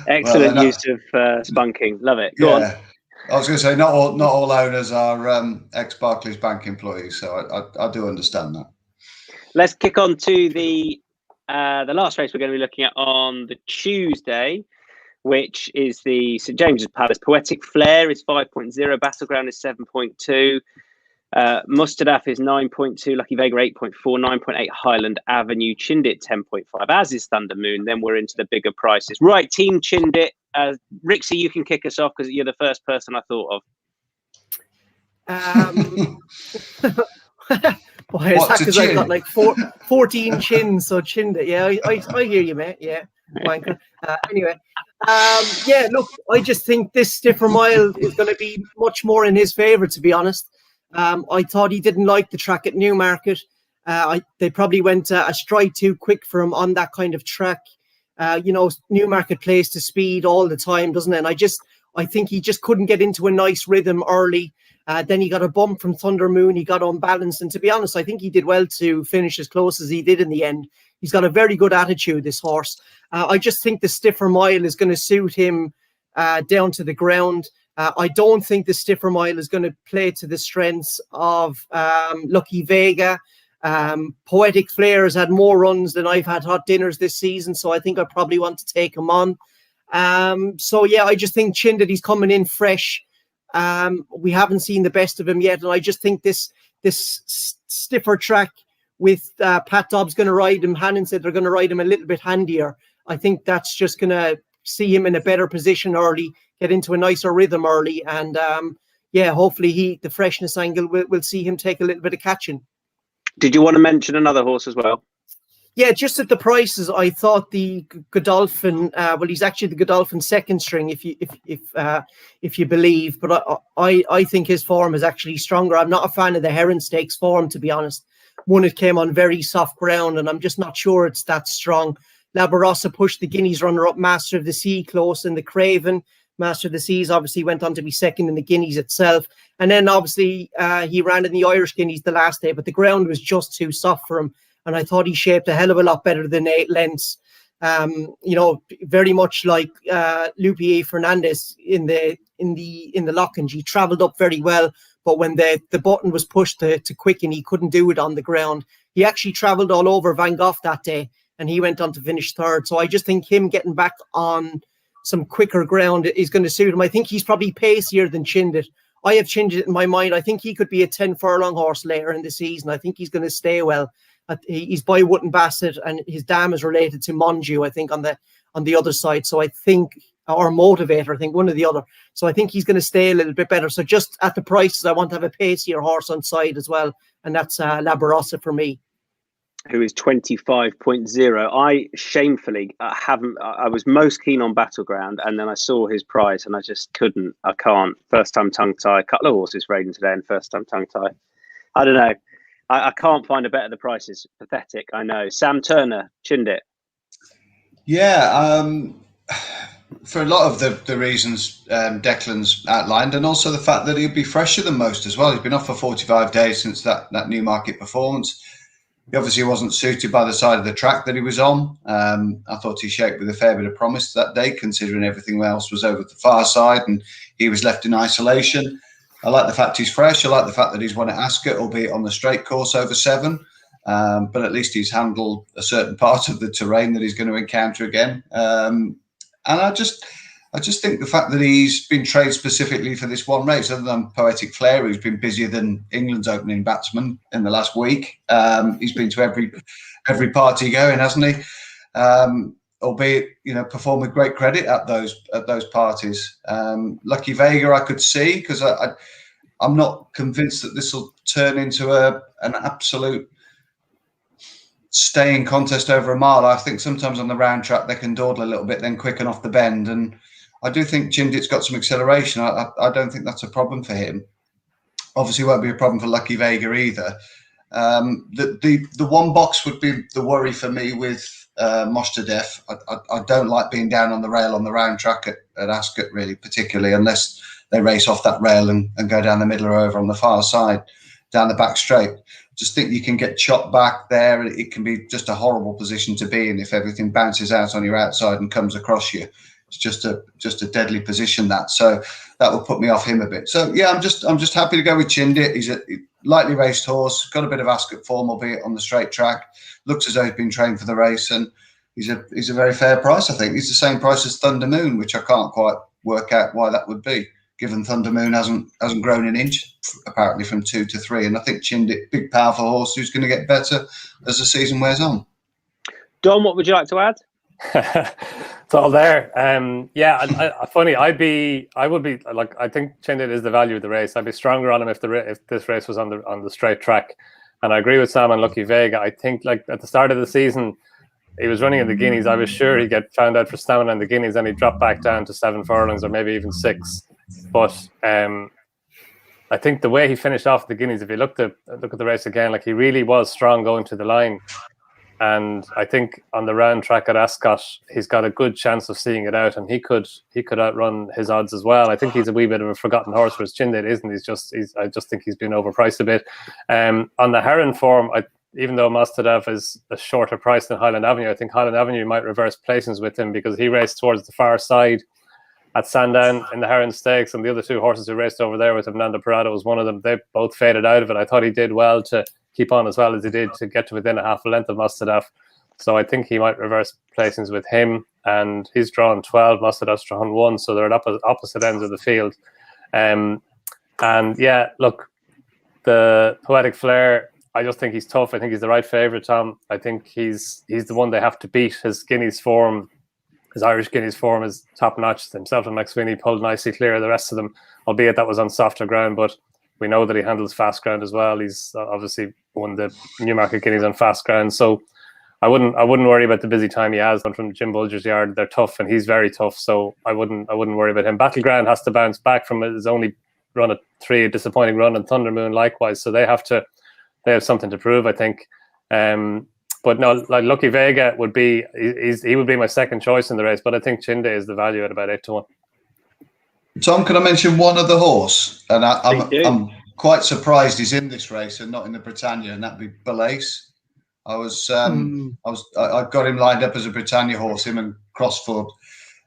Excellent use of spunking. Love it. Go on. I was going to say not all owners are ex-Barclays Bank employees, so I do understand that. Let's kick on to the last race we're going to be looking at on the Tuesday, which is the St James's Palace. Poetic Flair is 5.0, Battleground is 7.2, Mustadaf is 9.2, Lucky Vega 8.4, 9.8 Highland Avenue, Chindit 10.5, as is Thunder Moon. Then we're into the bigger prices. Right, Team Chindit. Rixie, you can kick us off because you're the first person I thought of. Boy, is that because I've got like 14 chins, so Chindit. Yeah, I hear you, mate. Yeah, wanker. Anyway. Look, I just think this stiffer mile is going to be much more in his favour, to be honest. I thought he didn't like the track at Newmarket. They probably went a stride too quick for him on that kind of track. Newmarket plays to speed all the time, doesn't it? And I think he just couldn't get into a nice rhythm early. Then he got a bump from Thunder Moon. He got unbalanced. And to be honest, I think he did well to finish as close as he did in the end. He's got a very good attitude, this horse. I just think the stiffer mile is going to suit him down to the ground. I don't think the stiffer mile is going to play to the strengths of Lucky Vega. Poetic Flair has had more runs than I've had hot dinners this season, so I think I probably want to take him on. I just think Chindit, he's coming in fresh. We haven't seen the best of him yet, and I just think this stiffer track with Pat Dobbs going to ride him. Hannon said they're going to ride him a little bit handier. I think that's just going to see him in a better position early, get into a nicer rhythm early, and hopefully the freshness angle will see him take a little bit of catching. Did you want to mention another horse as well? Yeah, just at the prices, I thought the Godolphin. He's actually the Godolphin second string, if you believe. But I think his form is actually stronger. I'm not a fan of the Heron Stakes form, to be honest. One, it came on very soft ground, and I'm just not sure it's that strong. Labarossa pushed the Guineas runner-up Master of the Sea close in the Craven. Master of the Seas obviously went on to be second in the Guineas itself. And then obviously he ran in the Irish Guineas the last day, but the ground was just too soft for him. and I thought he shaped a hell of a lot better than 8 lengths. Very much like Lupier Fernandez in the Lockinge. He travelled up very well, but when the button was pushed to quicken, he couldn't do it on the ground. He actually travelled all over Van Gogh that day, and he went on to finish 3rd. So I just think him getting back on some quicker ground is going to suit him. I think he's probably pacier than Chindit. I have Chindit in my mind. I think he could be a 10 furlong horse later in the season. I think he's going to stay well. He's by Wootton Bassett, and his dam is related to Monju, I think, on the other side. So I think, or Motivator, I think, one or the other. So I think he's going to stay a little bit better. So just at the prices, I want to have a pacier horse on side as well, and that's La Barossa for me. Who is 25.0. I shamefully I was most keen on Battleground, and then I saw his price and I just couldn't. I can't. First time tongue tie. A couple of horses raiding today and first time tongue tie. I don't know. I can't find a better. The price is pathetic. I know. Sam Turner, Chindit. Yeah. For a lot of the reasons Declan's outlined, and also the fact that he'd be fresher than most as well. He's been off for 45 days since that Newmarket performance. He obviously wasn't suited by the side of the track that he was on. I thought he shaped with a fair bit of promise that day, considering everything else was over the far side and he was left in isolation. I like the fact he's fresh. I like the fact that he's won at Ascot, albeit on the straight course over 7. But at least he's handled a certain part of the terrain that he's going to encounter again. And I just think the fact that he's been trained specifically for this one race, other than Poetic Flare, who's been busier than England's opening batsman in the last week. He's been to every party going, hasn't he? Albeit, performed with great credit at those parties. Lucky Vega, I could see, because I'm not convinced that this will turn into an absolute staying contest over a mile. I think sometimes on the round track they can dawdle a little bit, then quicken off the bend. And I do think Chindit's got some acceleration. I don't think that's a problem for him. Obviously, won't be a problem for Lucky Vega either. The one box would be the worry for me with Mostadef. I don't like being down on the rail on the round track at Ascot, really, particularly unless they race off that rail and go down the middle or over on the far side, down the back straight. Just think you can get chopped back there. It can be just a horrible position to be in if everything bounces out on your outside and comes across you. It's just a deadly position, that. So that will put me off him a bit. So yeah, I'm just happy to go with Chindit. He's a lightly raced horse, got a bit of Ascot form, albeit on the straight track. Looks as though he's been trained for the race, and he's a very fair price. I think he's the same price as Thunder Moon, which I can't quite work out why that would be, given Thunder Moon hasn't grown an inch apparently from 2 to 3. And I think Chindit, big powerful horse who's going to get better as the season wears on. Don, what would you like to add? It's all there. Funny. I would be like, I think Chindit is the value of the race. I'd be stronger on him if this race was on the straight track. And I agree with Sam and Lucky Vega. I think, like, at the start of the season, he was running in the Guineas. I was sure he'd get found out for stamina in the Guineas, and he dropped back down to 7 furlongs or maybe even 6. But I think the way he finished off the Guineas, if you look at the race again, like, he really was strong going to the line. And I think on the round track at Ascot, he's got a good chance of seeing it out, and he could outrun his odds as well. I think he's a wee bit of a forgotten horse, whereas Chindit isn't. I just think he's been overpriced a bit. On the Heron form, even though Mostadef is a shorter price than Highland Avenue, I think Highland Avenue might reverse placings with him, because he raced towards the far side at Sandown in the Heron Stakes, and the other 2 horses who raced over there with him, Nando Parado was one of them. They both faded out of it. I thought he did well to keep on as well as he did to get to within a half a length of Mostadef. So I think he might reverse placings with him, and he's drawn 12, Mostadef's drawn 1, so they're at opposite ends of the field. And yeah, look, the Poetic Flare, I just think he's tough. I think he's the right favourite, Tom. I think he's the one they have to beat. His Guineas form, his Irish Guineas form is top notch. Himself and McSweeney pulled nicely clear of the rest of them, albeit that was on softer ground, but we know that he handles fast ground as well. He's obviously won the Newmarket Guineas on fast ground, so I wouldn't worry about the busy time he has from Jim Bulger's yard. They're tough, and he's very tough, so I wouldn't worry about him. Battleground has to bounce back from his only run at 3, a disappointing run, and Thunder Moon likewise, so they have something to prove, I think. But no, like, Lucky Vega would be my second choice in the race, but I think Chindit is the value at about 8 to 1. Tom, can I mention one other horse? And I'm quite surprised he's in this race and not in the Britannia, and that'd be Belace. I got him lined up as a Britannia horse, him and Crossfoot.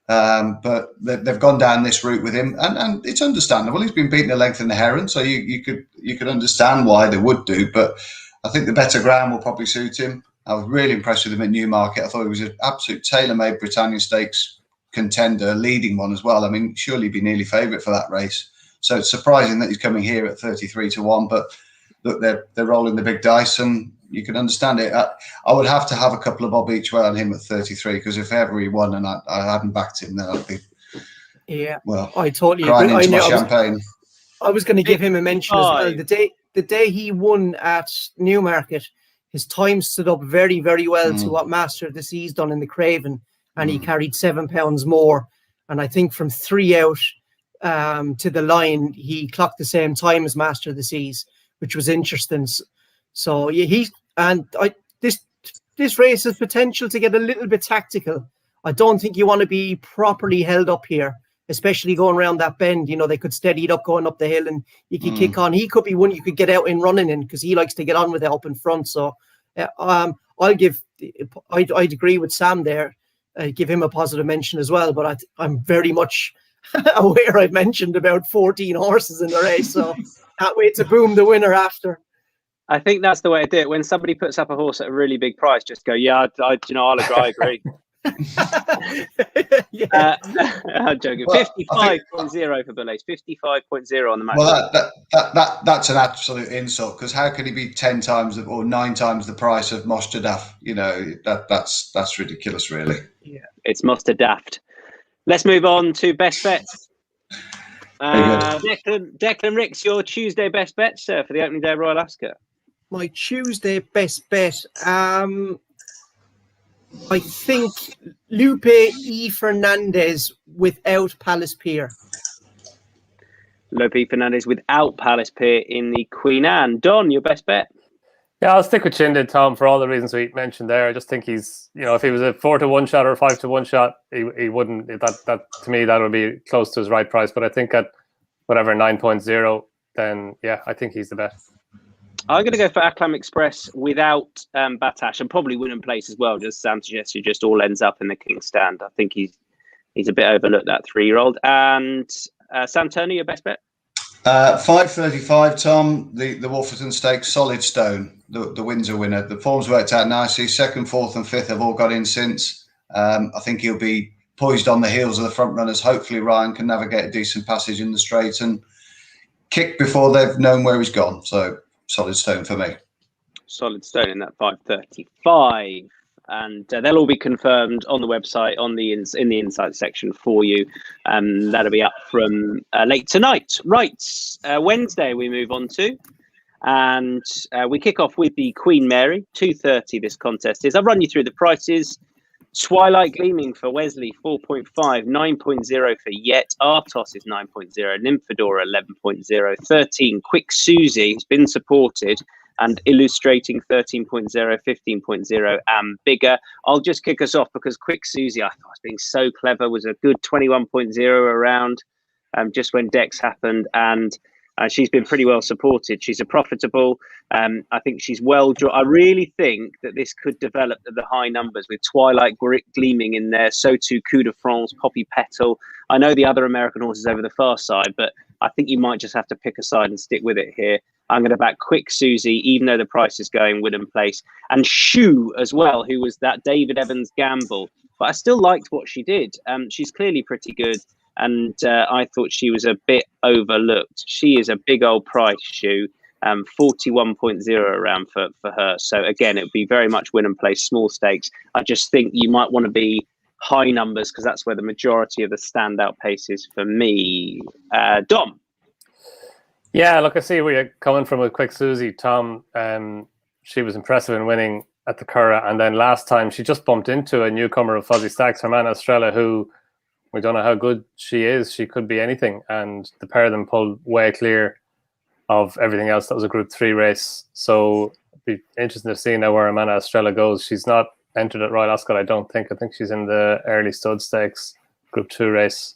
But they've gone down this route with him, and it's understandable. He's been beaten a length in the Heron, so you could understand why they would do. But I think the better ground will probably suit him. I was really impressed with him at Newmarket. I thought he was an absolute tailor-made Britannia Stakes contender, leading one as well. I mean, surely he'd be nearly favourite for that race. So it's surprising that he's coming here at 33-1. But look, they're rolling the big dice, and you can understand it. I would have to have a couple of bob each way on him at 33, because if ever he won and I hadn't backed him, then I'd be I totally crying agree. into my champagne. I was going to give him a mention as well. The day he won at Newmarket, his time stood up very, very well to what Master of the Sea's done in the Craven, and he carried 7 pounds more. And I think from 3 out to the line, he clocked the same time as Master of the Seas, which was interesting. So this race has potential to get a little bit tactical. I don't think you want to be properly held up here, especially going around that bend. You know, they could steady it up going up the hill, and you could kick on. He could be one you could get out in running in, because he likes to get on with help in front. So I'd agree with Sam there. Give him a positive mention as well. But I'm very much aware I've mentioned about 14 horses in the race, so can't wait to boom the winner after. I think that's the way to do it. When somebody puts up a horse at a really big price, just go, I'll agree. I'm joking. 55.0 for Belays, 55.0 on the match. Well, that's an absolute insult, because how can he be 10 times or 9 times the price of Mostadaf? You know, that's ridiculous, really. Yeah, it's Mostadaft. Let's move on to best bets. Declan Rix, your Tuesday best bet, sir, for the opening day of Royal Ascot. My Tuesday best bet. I think Lupe E. Fernandez without Palace Pier. Lupe Fernandez without Palace Pier in the Queen Anne. Don, your best bet? Yeah, I'll stick with Chindid, Tom, for all the reasons we mentioned there. I just think he's, if he was a 4-1 shot or a 5-1 shot, he wouldn't. That to me, that would be close to his right price. But I think at whatever 9.0, then I think he's the best. I'm going to go for Acclam Express without Batash, and probably Winning Place as well. Just Sam suggested, just all ends up in the King's Stand. I think he's a bit overlooked, that 3-year-old. And Sam Turner, your best bet? 5.35, Tom. The Wolferton Stakes, Solid Stone, the Windsor winner. The form's worked out nicely. 2nd, 4th, and 5th have all got in since. I think he'll be poised on the heels of the front runners. Hopefully, Ryan can navigate a decent passage in the straight and kick before they've known where he's gone. So, Solid Stone for me. Solid Stone in that 5.35. And they'll all be confirmed on the website in the insight section for you. That'll be up from late tonight. Right, Wednesday we move on to, and we kick off with the Queen Mary. 2:30 this contest is. I'll run you through the prices. Twilight Gleaming for Wesley 4.5, 9.0 for Yet. Artos is 9.0, Nymphadora 11.0, 13 Quick Susie has been supported, and Illustrating 13.0, 15.0, and Bigger. I'll just kick us off because Quick Susie, I thought was being so clever, was a good 21.0 around just when Dex happened, and she's been pretty well supported. She's a profitable. I think she's well. I really think that this could develop to the high numbers with Twilight Gleaming in there. So too Coup de France, Poppy Petal. I know the other American horses over the far side, but I think you might just have to pick a side and stick with it here. I'm going to back Quick Susie, even though the price is going Wooden Place, and Shoe as well, who was that David Evans gamble. But I still liked what she did. She's clearly pretty good. And I thought she was a bit overlooked. She is a big old price, Shoe, 41.0 around for her. So again, it would be very much Win and Place, small stakes. I just think you might want to be high numbers because that's where the majority of the standout pace is for me. Dom. Yeah, look, I see where you're coming from with Quick Susie, Tom. She was impressive in winning at the Curragh, and then last time she just bumped into a newcomer of Fuzzy Stacks, Hermana Estrella, who we don't know how good she is. She could be anything. And the pair of them pulled way clear of everything else. That was a Group 3 race. So it'd be interesting to see now where Amanda Estrella goes. She's not entered at Royal Ascot, I don't think. I think she's in the early stud stakes Group 2 race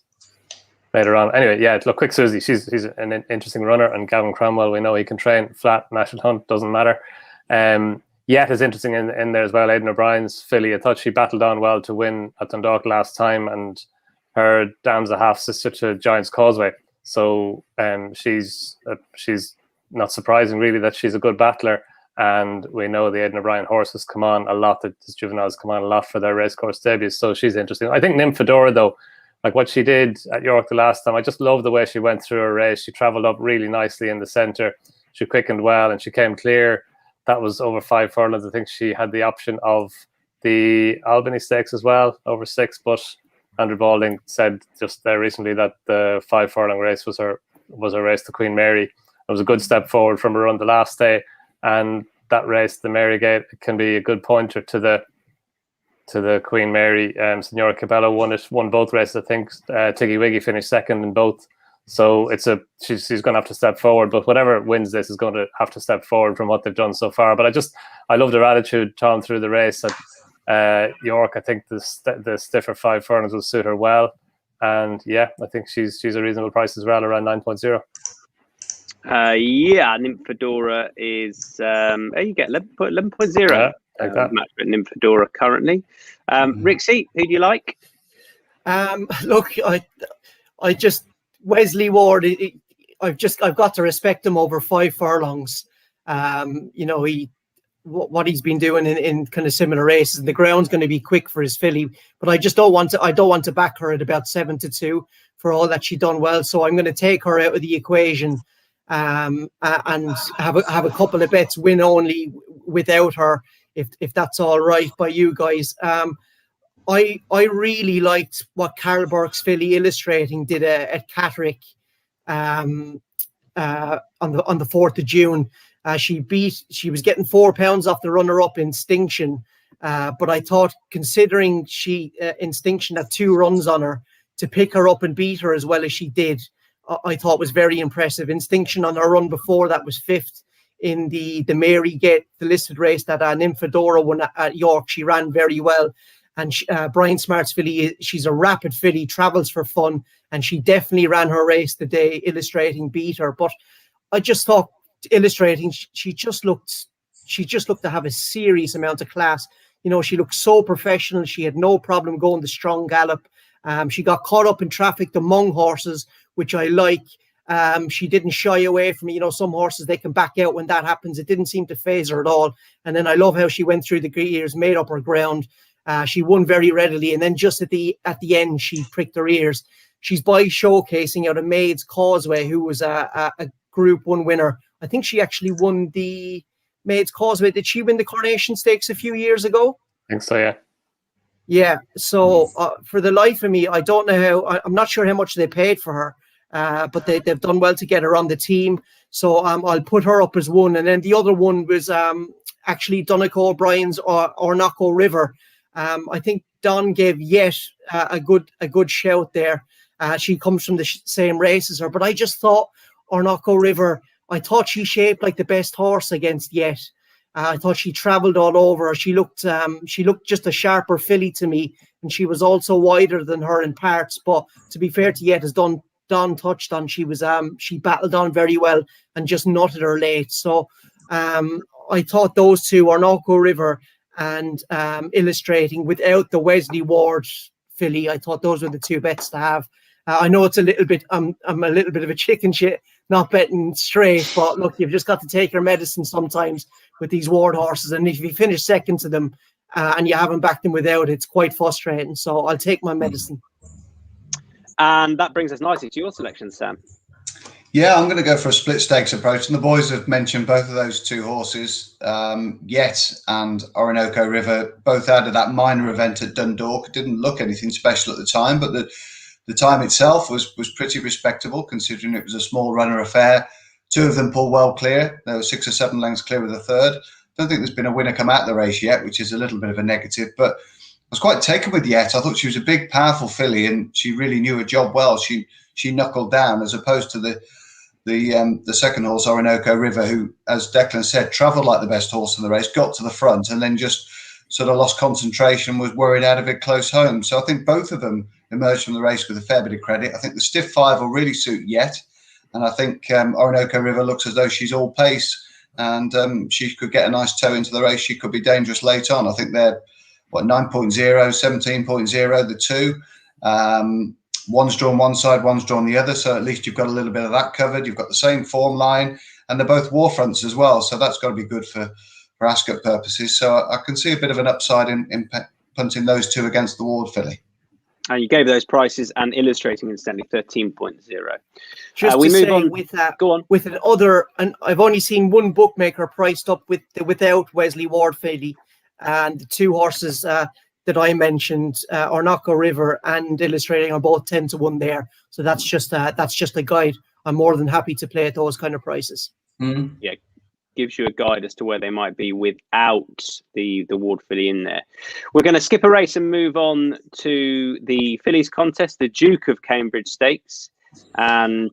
later on. Anyway, yeah, look, Quick Susie. She's an interesting runner. And Gavin Cromwell, we know he can train flat, National Hunt, doesn't matter. Yet is interesting in there as well. Aidan O'Brien's filly. I thought she battled on well to win at Dundalk last time, and her dam's a half sister to Giant's Causeway. So she's not surprising really that she's a good battler. And we know the Aidan O'Brien horses come on a lot. The juveniles come on a lot for their racecourse debuts. So she's interesting. I think Nymphadora, though, like what she did at York the last time, I just love the way she went through her race. She travelled up really nicely in the centre. She quickened well and she came clear. That was over 5 furlongs. I think she had the option of the Albany Stakes as well, over 6. But Andrew Balding said just there recently that the 5 furlong race was her race to Queen Mary. It was a good step forward from her run the last day. And that race, the Marygate, can be a good pointer to the Queen Mary. Signora Cabello won both races. I think Tiggy Wiggy finished second in both. So she's going to have to step forward. But whatever wins this is going to have to step forward from what they've done so far. But I loved her attitude, Tom, through the race at York. I think the stiffer 5 furlongs will suit her well. And yeah, I think she's a reasonable price as well, around 9.0. Nymphadora is you get 11.0. Yeah, like that. Match with Nymphadora currently. Rixie, who do you like? Look, I just Wesley Ward. I've got to respect him over 5 furlongs. What he's been doing in kind of similar races, and the ground's going to be quick for his filly. But I don't want to back her at about 7-2 for all that she done well. So I'm going to take her out of the equation. And have a couple of bets win only without her, if that's all right by you guys. I really liked what Carol Burke's filly Illustrating did at Catterick on the 4th of June. She was getting £4 off the runner-up Instinction, but I thought, considering Instinction had 2 runs on her, to pick her up and beat her as well as she did, I thought was very impressive. Instinction on her run before that was 5th in the Marygate, the listed race that Nymphadora won at York. She ran very well. And Brian Smart's filly, she's a rapid filly, travels for fun, and she definitely ran her race the day Illustrating beat her. But I just thought Illustrating, she just looked to have a serious amount of class. She looked so professional. She had no problem going the strong gallop. She got caught up in traffic among horses, which I like. She didn't shy away from it. Some horses, they can back out when that happens. It didn't seem to faze her at all. And then I love how she went through the gears, made up her ground. She won very readily. And then just at the end, she pricked her ears. She's by showcasing out of Maid's Causeway, who was a Group 1 winner. I think she actually won the Maid's Causeway. Did she win the Coronation Stakes a few years ago? I think so, yeah. Yeah, so for the life of me, I don't know I'm not sure how much they paid for her, but they've done well to get her on the team. So I'll put her up as 1. And then the other one was actually Donegal O'Brien's Ornoco River. I think Don gave yet a good shout there. She comes from the same race as her, but I just thought Ornoco River, I thought she shaped like the best horse against Yet. I thought she travelled all over her. She looked just a sharper filly to me, and she was also wider than her in parts. But to be fair to Yet, as Don touched on, she battled on very well and just nutted her late. So I thought those two, Ornoco River and Illustrating, without the Wesley Ward filly, I thought those were the 2 bets to have. I know it's a little bit, I'm a little bit of a chicken shit, not betting straight, but look, you've just got to take your medicine sometimes with these Ward horses. And if you finish second to them and you haven't backed them without, it's quite frustrating. So I'll take my medicine. And that brings us nicely to your selection, Sam. Yeah, I'm going to go for a split stakes approach. And the boys have mentioned both of those 2 horses, Yet and Orinoco River, both out of that minor event at Dundalk. It didn't look anything special at the time, but the time itself was pretty respectable, considering it was a small runner affair. 2 of them pulled well clear. There were 6 or 7 lengths clear of the third. Don't think there's been a winner come out of the race yet, which is a little bit of a negative. But I was quite taken with Yet. I thought she was a big, powerful filly, and she really knew her job well. She knuckled down, as opposed to the second horse, Orinoco River, who, as Declan said, travelled like the best horse in the race, got to the front, and then just sort of lost concentration, was worried out of it close home. So I think both of them emerged from the race with a fair bit of credit. I think the stiff 5 will really suit Yet. And I think Orinoco River looks as though she's all pace. and she could get a nice toe into the race. She could be dangerous late on. I think they're 9.0, 17.0, the two. One's drawn one side, one's drawn the other, so at least you've got a little bit of that covered. You've got the same form line, and they're both war fronts as well, so that's got to be good for Ascot purposes. So I can see a bit of an upside in punting those two against the Ward filly. And you gave those prices and illustrating instantly 13.0. Just we to move say on. With that, Go on. With another, and I've only seen one bookmaker priced up without Wesley Ward filly, and the two horses that I mentioned, Ornoco River and Illustrating, are both 10-1 there. So that's just a guide. I'm more than happy to play at those kind of prices. Mm. Yeah, gives you a guide as to where they might be without the Ward filly in there. We're going to skip a race and move on to the fillies contest, the Duke of Cambridge Stakes. And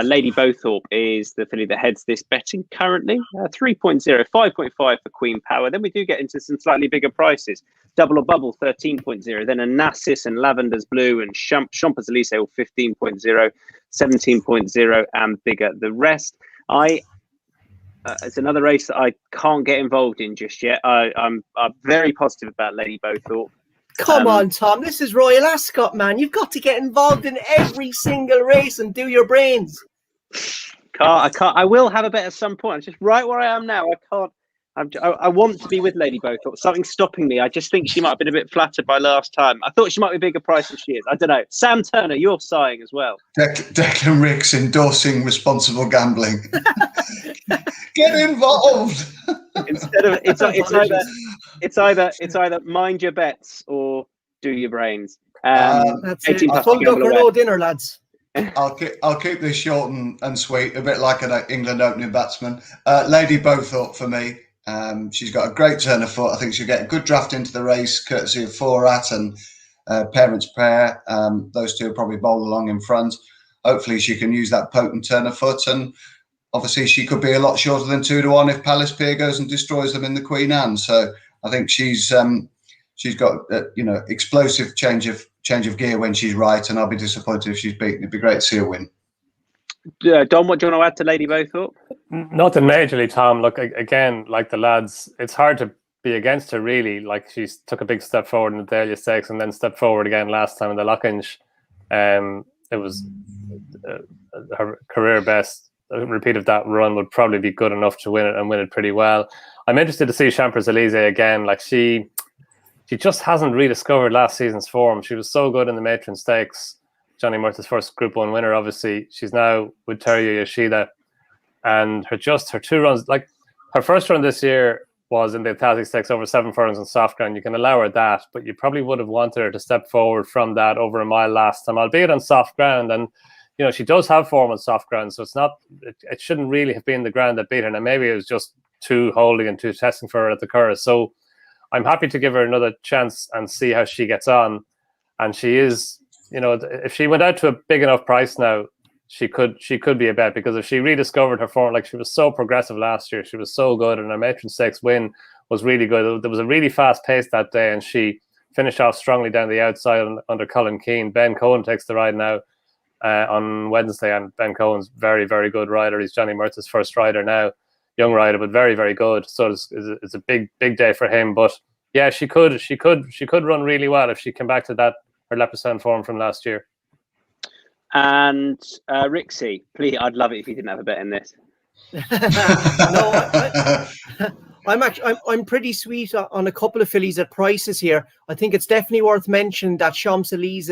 Lady Bowthorpe is the filly that heads this betting currently. 3.0, 5.5 for Queen Power. Then we do get into some slightly bigger prices. Double or Bubble, 13.0. Then Onassis and Lavender's Blue and Champers Elise, 15.0, 17.0, and bigger the rest. It's another race that I can't get involved in just yet. I'm very positive about Lady Bowthorpe. Come on, Tom. This is Royal Ascot, man. You've got to get involved in every single race and do your brains. I can't. I will have a bet at some point. I'm just right where I am now. I can't. I want to be with Lady Bowthorpe. Something's stopping me. I just think she might have been a bit flattered by last time. I thought she might be a bigger price than she is. I don't know. Sam Turner, you're sighing as well. Declan Rix endorsing responsible gambling. Get involved. Instead of it's either mind your bets or do your brains. That's it. Full duck or no dinner, lads. I'll keep this short and sweet, a bit like an England opening batsman. Lady Bowthorpe for me. She's got a great turn of foot. I think she'll get a good draft into the race, courtesy of Forat and Parents' Prayer. Those two will probably bowl along in front. Hopefully she can use that potent turn of foot, and obviously she could be a lot shorter than 2-1 if Palace Pier goes and destroys them in the Queen Anne. So I think she's got explosive change of gear when she's right, and I'll be disappointed if she's beaten. It'd be great to see her win. Don, what do you want to add to Lady Bowthorpe? Nothing majorly, Tom. Look, again, like the lads, it's hard to be against her, really. Like, she took a big step forward in the Dahlia Stakes and then stepped forward again last time in the Lockinge. It was her career best. A repeat of that run would probably be good enough to win it, and win it pretty well. I'm interested to see Champers Elise again. Like, she just hasn't rediscovered last season's form. She was so good in the Matron Stakes, Johnny Murtagh's first Group 1 winner, obviously. She's now with Terry Yoshida, and her two runs, like her first run this year was in the Italian Stakes over 7 furlongs on soft ground. You can allow her that, but you probably would have wanted her to step forward from that over a mile last time, albeit on soft ground. And she does have form on soft ground, so it shouldn't really have been the ground that beat her. And maybe it was just too holding and too testing for her at the Curragh. So I'm happy to give her another chance and see how she gets on. And she is, if she went out to a big enough price now, she could be a bet, because if she rediscovered her form, like she was so progressive last year, she was so good, and her Matron Stakes win was really good. There was a really fast pace that day, and she finished off strongly down the outside under Colin Keane. Ben Cohen takes the ride now on Wednesday, and Ben Cohen's very, very good rider. He's Johnny Murtagh's first rider now, young rider, but very, very good. So it's a big, big day for him. But yeah, she could run really well if she came back to that her Leopardstown form from last year. And Rixie, please, I'd love it if you didn't have a bet in this. I'm pretty sweet on a couple of fillies at prices here. I think it's definitely worth mentioning that Champers Elise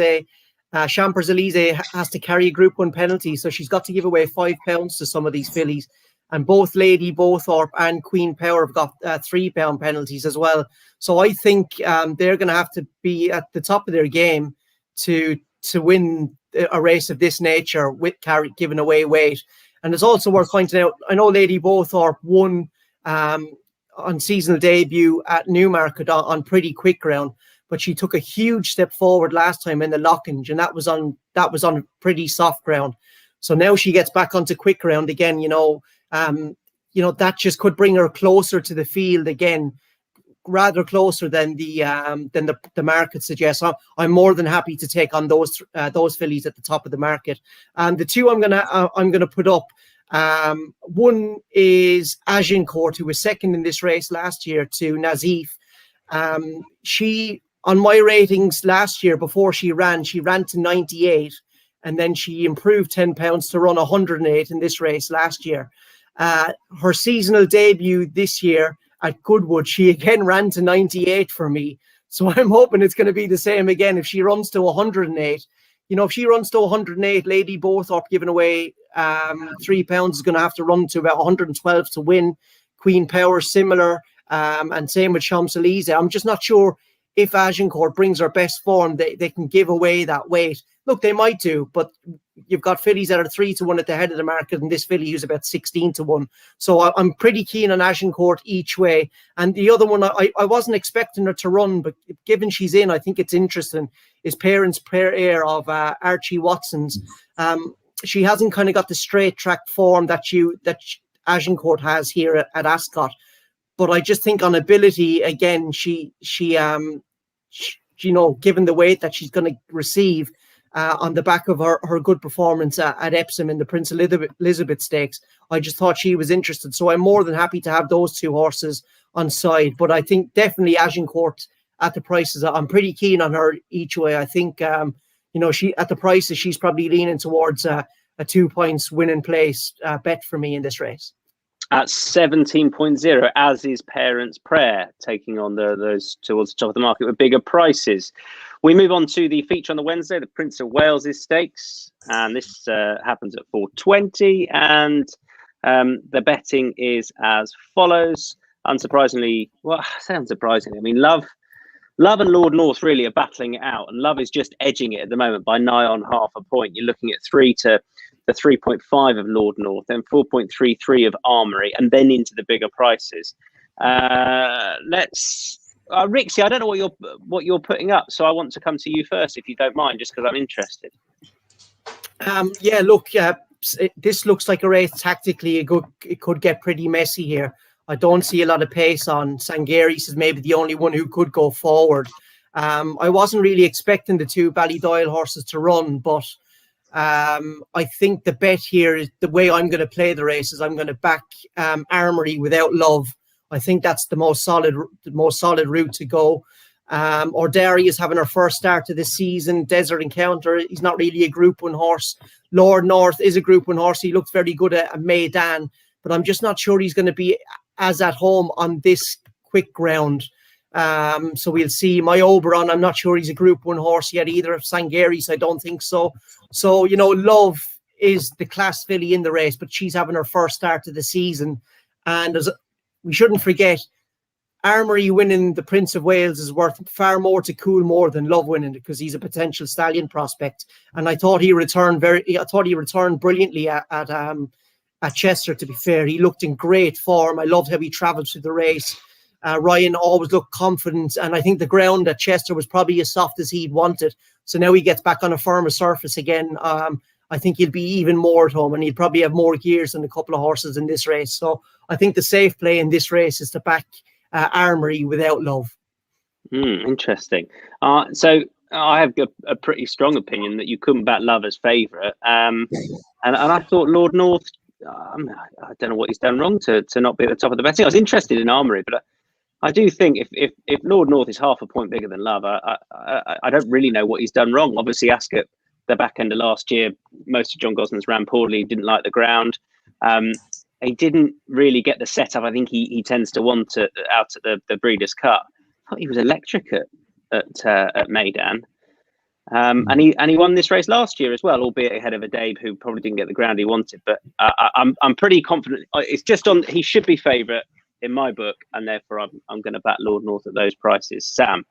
has to carry a Group 1 penalty, so she's got to give away £5 to some of these fillies. And both Lady Bowthorpe and Queen Power have got £3 penalties as well. So I think they're going to have to be at the top of their game to win a race of this nature with giving away weight. And it's also worth pointing out, I know Lady Bowthorpe won on seasonal debut at Newmarket on pretty quick ground, but she took a huge step forward last time in the Lockinge, and that was on pretty soft ground. So now she gets back onto quick ground again. That just could bring her closer to the field again, rather closer than the market suggests. I'm more than happy to take on those fillies at the top of the market. And the two I'm gonna put up, One is Agincourt, who was second in this race last year to Nazif. She, on my ratings last year, before she ran to 98, and then she improved 10 pounds to run 108 in this race last year. Her seasonal debut this year at Goodwood, she again ran to 98 for me. So I'm hoping it's going to be the same again. If she runs to 108, if she runs to 108, Lady Bowthorpe giving away £3 is going to have to run to about 112 to win. Queen Power similar, and same with Champs-Élysées. I'm just not sure if Agincourt brings her best form, they can give away that weight. Look, they might do, but you've got fillies that are 3 to 1 at the head of the market, and this filly is about 16 to 1. So I'm pretty keen on Agincourt each way. And the other one, I wasn't expecting her to run, but given she's in, I think it's interesting, is Parents' Prayer of Archie Watson's. She hasn't kind of got the straight track form that Agincourt has here at Ascot. But I just think on ability, again, she given the weight that she's going to receive on the back of her good performance at Epsom in the Prince Elizabeth Stakes, I just thought she was interested. So I'm more than happy to have those two horses on side. But I think definitely Agincourt at the prices, I'm pretty keen on her each way. I think, she at the prices, she's probably leaning towards a 2 points win in place bet for me in this race. At 17.0, as is Parents' Prayer, taking on those towards the top of the market with bigger prices. We move on to the feature on the Wednesday, the Prince of Wales' Stakes, and this happens at 4:20, and the betting is as follows. Unsurprisingly, well, I say unsurprisingly, I mean, Love and Lord North really are battling it out, and Love is just edging it at the moment by nigh on half a point. You're looking at 3 to the 3.5 of Lord North, then 4.33 of Armory, and then into the bigger prices. Rixie, I don't know what you're putting up, so I want to come to you first, if you don't mind, just because I'm interested. This looks like a race tactically. It could get pretty messy here. I don't see a lot of pace on. Sangaris is maybe the only one who could go forward. I wasn't really expecting the two Ballydoyle horses to run, but I think the bet here is the way I'm going to play the race is I'm going to back Armory without Love. I think that's the most solid route to go. Ordari is having her first start to this season. Desert Encounter, he's not really a Group 1 horse. Lord North is a Group 1 horse. He looked very good at Maidan, but I'm just not sure he's going to be as at home on this quick ground. So we'll see. My Oberon, I'm not sure he's a Group 1 horse yet either. Sangaris, I don't think so. So, Love is the class filly in the race, but she's having her first start of the season. And we shouldn't forget, Armory winning the Prince of Wales is worth far more to Coolmore than Love winning it, because he's a potential stallion prospect. And I thought he returned brilliantly at Chester, to be fair. He looked in great form. I loved how he travelled through the race. Ryan always looked confident, and I think the ground at Chester was probably as soft as he'd wanted. So now he gets back on a firmer surface again. I think he'll be even more at home, and he'll probably have more gears than a couple of horses in this race. So I think the safe play in this race is to back Armory without Love. Interesting. So I have a pretty strong opinion that you couldn't back Love as favourite. And I thought Lord North, I don't know what he's done wrong to not be at the top of the betting. I was interested in Armory, but I do think if Lord North is half a point bigger than Love, I don't really know what he's done wrong. Obviously, Ascot, the back end of last year, most of John Goslin's ran poorly, didn't like the ground. He didn't really get the setup I think he tends to want out at the Breeders' Cup. I thought he was electric at Maidan. And he won this race last year as well, albeit ahead of a Dave who probably didn't get the ground he wanted. But I'm pretty confident. It's just he should be favourite in my book, and therefore I'm going to back Lord North at those prices. Sam?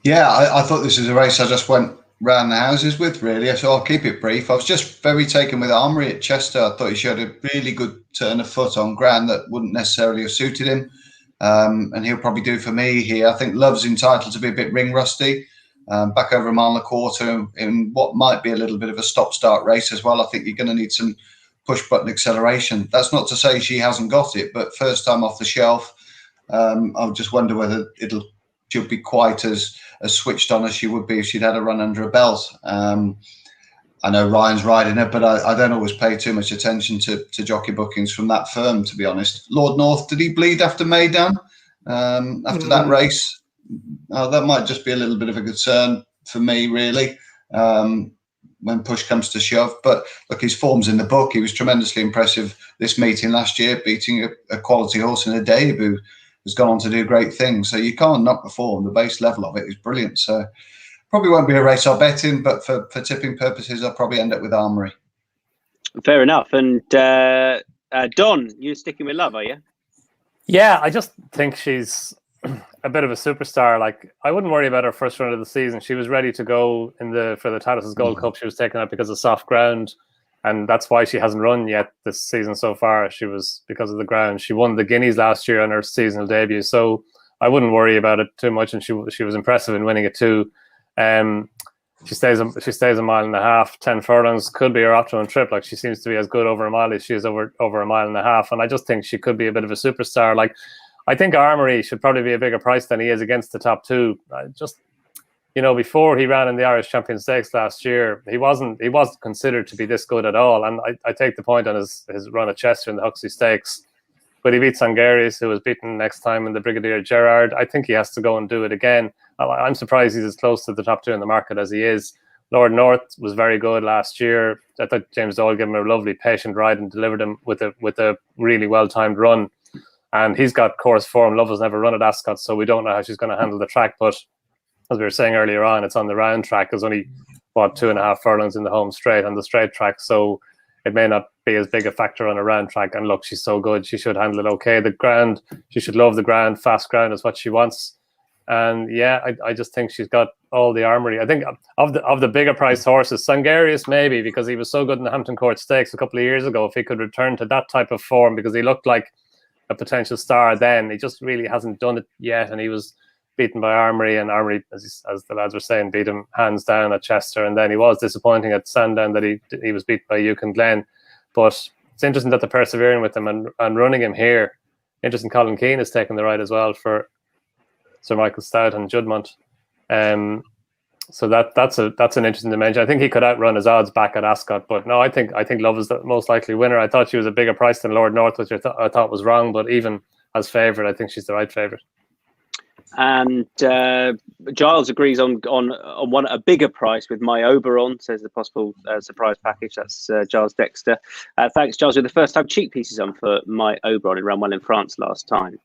Yeah, I thought this was a race I just went round the houses with, really, so I'll keep it brief. I was just very taken with Armory at Chester. I thought he showed a really good turn of foot on ground that wouldn't necessarily have suited him, and he'll probably do for me here. I think Love's entitled to be a bit ring rusty, back over a mile and a quarter in what might be a little bit of a stop-start race as well. I think you're going to need some push-button acceleration. That's not to say she hasn't got it, but first time off the shelf, I just wonder whether she'll be quite as switched on as she would be if she'd had a run under her belt. I know Ryan's riding it, but I don't always pay too much attention to jockey bookings from that firm, to be honest. Lord North, did he bleed after Maidan? After that race? That might just be a little bit of a concern for me, really, when push comes to shove. But look, his form's in the book. He was tremendously impressive this meeting last year, beating a quality horse in a debut who's gone on to do great things. So you can't knock the form. The base level of it is brilliant. So probably won't be a race I'll bet in, but for tipping purposes, I'll probably end up with Armory. Fair enough. And Don, you're sticking with Love, are you? Yeah, I just think she's a bit of a superstar. Like, I wouldn't worry about her first run of the season. She was ready to go for the Tatus's Gold Cup. She was taken out because of soft ground, and that's why she hasn't run yet this season so far. She was because of the ground. She won the Guineas last year on her seasonal debut, so I wouldn't worry about it too much. And she was impressive in winning it too. She stays a mile and a half, 10 furlongs could be her optimum trip. Like, she seems to be as good over a mile as she is over a mile and a half, and I just think she could be a bit of a superstar. Like, I think Armory should probably be a bigger price than he is against the top two. Before he ran in the Irish Champion Stakes last year, he wasn't considered to be this good at all. And I take the point on his run at Chester in the Huxley Stakes. But he beat Sangarius, who was beaten next time in the Brigadier Gerard. I think he has to go and do it again. I'm surprised he's as close to the top two in the market as he is. Lord North was very good last year. I thought James Doyle gave him a lovely patient ride and delivered him with a really well-timed run. And he's got course form. Love has never run at Ascot, so we don't know how she's going to handle the track. But as we were saying earlier on, it's on the round track. There's only, 2.5 furlongs in the home straight on the straight track. So it may not be as big a factor on a round track. And look, she's so good. She should handle it okay. The ground, she should love the ground. Fast ground is what she wants. And yeah, I just think she's got all the armory. I think of the bigger priced horses, Sangarius maybe, because he was so good in the Hampton Court Stakes a couple of years ago. If he could return to that type of form, because he looked like a potential star then, he just really hasn't done it yet. And he was beaten by Armory, and Armory, as the lads were saying, beat him hands down at Chester. And then he was disappointing at Sandown that he was beat by Yukon Glen. But it's interesting that they're persevering with him and running him here. Interesting, Colin Keane has taken the ride as well for Sir Michael Stout and Judmont. So that's an interesting dimension. I think he could outrun his odds back at Ascot, but no, I think Love is the most likely winner. I thought she was a bigger price than Lord North, which I thought was wrong, but even as favourite, I think she's the right favourite. And Giles agrees on a bigger price with My Oberon, says the possible surprise package. That's Giles Dexter. Thanks, Giles. You're the first time cheap pieces on for My Oberon. It ran well in France last time.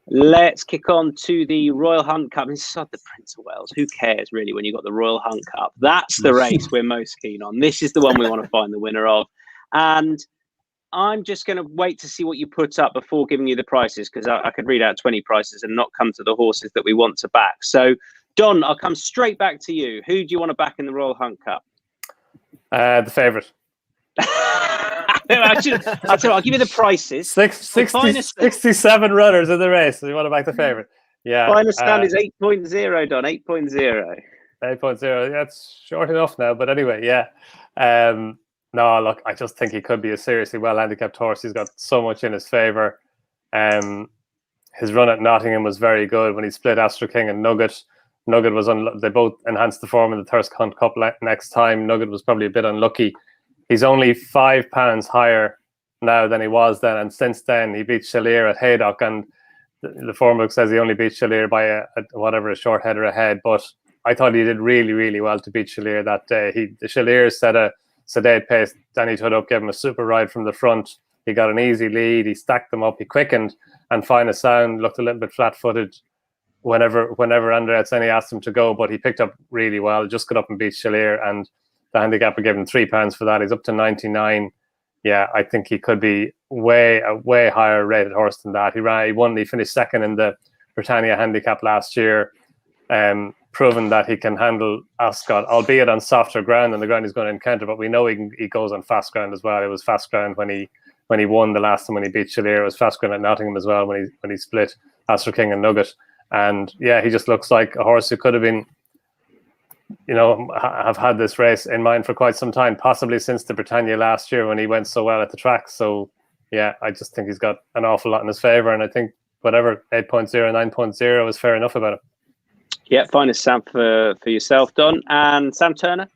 Let's kick on to the Royal Hunt Cup. Inside the Prince of Wales. Who cares, really, when you've got the Royal Hunt Cup? That's the race we're most keen on. This is the one we want to find the winner of. And I'm just going to wait to see what you put up before giving you the prices, because I could read out 20 prices and not come to the horses that we want to back. So, Don, I'll come straight back to you. Who do you want to back in the Royal Hunt Cup? The favourite. I'll give you the prices. 67 runners in the race. So you want to back the favourite? Yeah. Finest stand is 8.0, Don. 8.0. 8.0. That's short enough now. But anyway, yeah. No, look, I just think he could be a seriously well-handicapped horse. He's got so much in his favour. His run at Nottingham was very good when he split Astro King and Nugget. Nugget was they both enhanced the form in the Thirsk Hunt Cup next time. Nugget was probably a bit unlucky. He's only £5 higher now than he was then, and since then he beat Chalier at Haydock, and the form book says he only beat Chalier by a short header ahead. But I thought he did really, really well to beat Chalier that day. The Chalier set a sedate pace. Danny Tudhope gave him a super ride from the front. He got an easy lead. He stacked them up. He quickened, and Finest Sound looked a little bit flat-footed whenever Andrea Etzeni asked him to go, but he picked up really well. Just got up and beat Chalier, and the handicapper gave him £3 for that. He's up to 99. Yeah, I think he could be a way higher rated horse than that. He finished second in the Britannia handicap last year, proven that he can handle Ascot, albeit on softer ground than the ground he's going to encounter. But we know he goes on fast ground as well. It was fast ground when he won the last time when he beat Chalier. It was fast ground at Nottingham as well when he split Astro King and Nugget. And yeah, he just looks like a horse who could have been, have had this race in mind for quite some time, possibly since the Britannia last year when he went so well at the track. So yeah, I just think he's got an awful lot in his favour, and I think whatever 8.0, 9.0 is fair enough about him. Yeah, finest Sam for yourself, Don. And Sam Turner?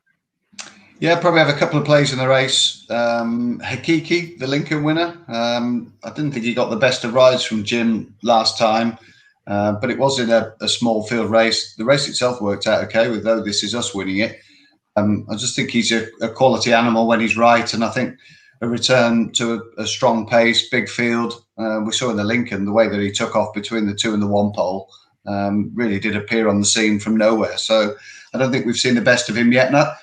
Yeah, probably have a couple of plays in the race. Hakiki, the Lincoln winner. I didn't think he got the best of rides from Jim last time, but it was in a small field race. The race itself worked out okay, with though This Is Us winning it. I just think he's a quality animal when he's right, and I think a return to a strong pace, big field. We saw in the Lincoln the way that he took off between the 2 and the 1 pole. Really did appear on the scene from nowhere. So I don't think we've seen the best of him yet. And I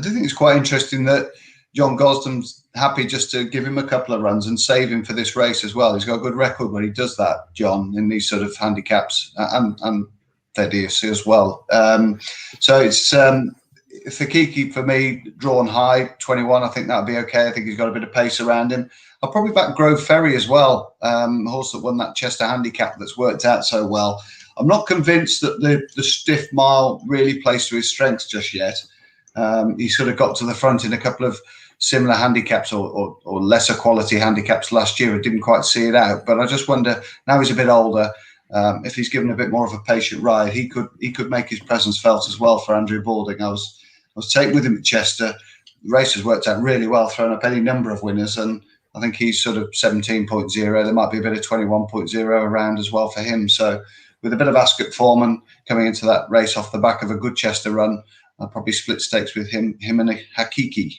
do think it's quite interesting that John Gosden's happy just to give him a couple of runs and save him for this race as well. He's got a good record when he does that, John, in these sort of handicaps, and Thaddeus as well. So it's Fakiki for me, drawn high, 21. I think that'll be okay. I think he's got a bit of pace around him. I'll probably back Grove Ferry as well, horse that won that Chester handicap that's worked out so well. I'm not convinced that the stiff mile really plays to his strengths just yet. He sort of got to the front in a couple of similar handicaps or lesser quality handicaps last year and didn't quite see it out. But I just wonder, now he's a bit older, if he's given a bit more of a patient ride, he could make his presence felt as well for Andrew Balding. I was taken with him at Chester. The race has worked out really well, thrown up any number of winners, and I think he's sort of 17.0. There might be a bit of 21.0 around as well for him. So with a bit of Ascot form and coming into that race off the back of a good Chester run, I'll probably split stakes with him and a Hakiki.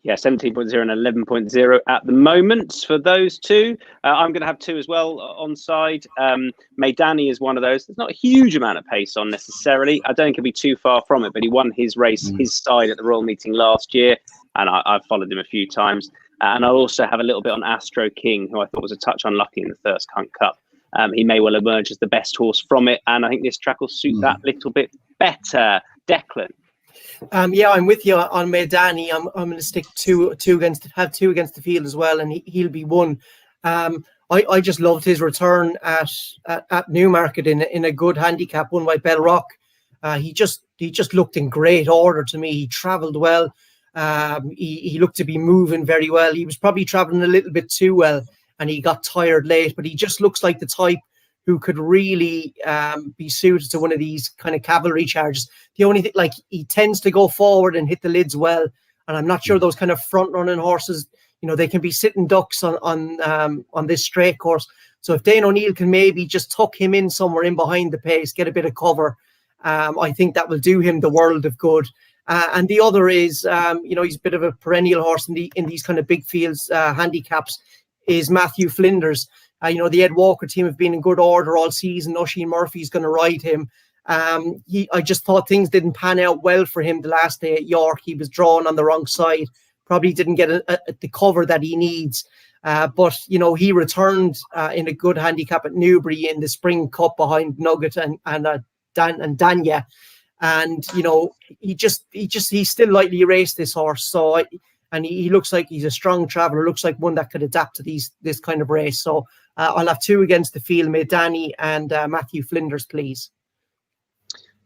Yeah, 17.0 and 11.0 at the moment for those two. I'm going to have two as well on side. Maidani is one of those. There's not a huge amount of pace on necessarily. I don't think he'll be too far from it, but he won his race, his side at the Royal Meeting last year, and I've followed him a few times. And I'll also have a little bit on Astro King, who I thought was a touch unlucky in the Thirst Hunt Cup. He may well emerge as the best horse from it, and I think this track will suit that little bit better. Declan. Yeah, I'm with you on Maidani. I'm going to stick two against the field as well, and he'll be one. I just loved his return at Newmarket in a good handicap, won by Bell Rock. He just looked in great order to me. He travelled well. He looked to be moving very well. He was probably travelling a little bit too well, and he got tired late. But he just looks like the type who could really be suited to one of these kind of cavalry charges. The only thing, like, he tends to go forward and hit the lids well, and I'm not sure those kind of front running horses, they can be sitting ducks on this straight course. So if Dane O'Neill can maybe just tuck him in somewhere in behind the pace, get a bit of cover, I think that will do him the world of good. And the other is, he's a bit of a perennial horse in these kind of big fields handicaps, is Matthew Flinders. The Ed Walker team have been in good order all season. Oisin Murphy's going to ride him. I just thought things didn't pan out well for him the last day at York. He was drawn on the wrong side, probably didn't get the cover that he needs. But he returned in a good handicap at Newbury in the Spring Cup behind Nugget and Danya. And he's still lightly raced, this horse. So he looks like he's a strong traveller. Looks like one that could adapt to this kind of race. So I'll have two against the field, Maidani and Matthew Flinders, please.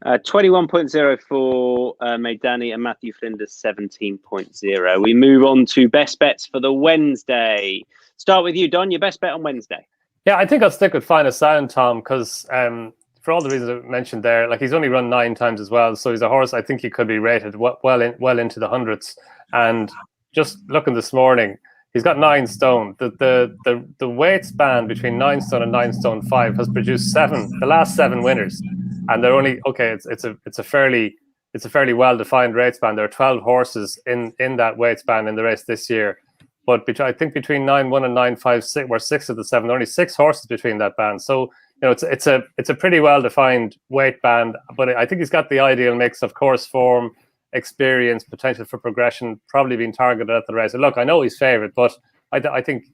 21.0 for Maidani and Matthew Flinders 17.0. We move on to best bets for the Wednesday. Start with you, Don. Your best bet on Wednesday. Yeah, I think I'll stick with Finest Sound, Tom, because for all the reasons I mentioned there, like, he's only run 9 times as well, so he's a horse I think he could be rated well into the hundreds. And just looking this morning, he's got 9 stone. The weight span between 9 stone and 9 stone 5 has produced the last 7 winners, and they're only It's a fairly well defined rate span. There are 12 horses in that weight span in the race this year, but I think between 9-1 and 9-5 were 6 of the 7. There are only 6 horses between that band. So it's a pretty well defined weight band. But I think he's got the ideal mix of course form, experience, potential for progression, probably being targeted at the race. And look, I know he's favourite, but I think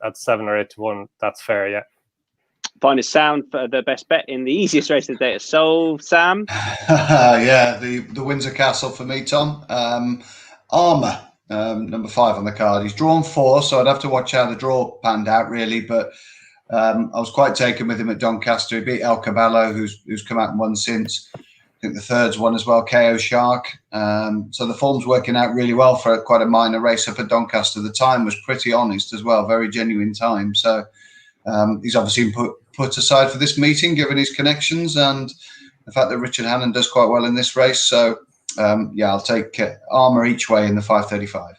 at 7 or 8 to 1, that's fair. Yeah. Finest Sound for the best bet in the easiest race of the day at Seoul. Sam? Yeah, the Windsor Castle for me, Tom. Armour, number 5 on the card. He's drawn 4, so I'd have to watch how the draw panned out, really. But I was quite taken with him at Doncaster. He beat El Caballo, who's come out and won since. I think the third's one as well, KO Shark. So the form's working out really well for quite a minor race up at Doncaster. The time was pretty honest as well, very genuine time. So he's obviously put aside for this meeting, given his connections and the fact that Richard Hannon does quite well in this race. So yeah, I'll take Armour each way in the 535.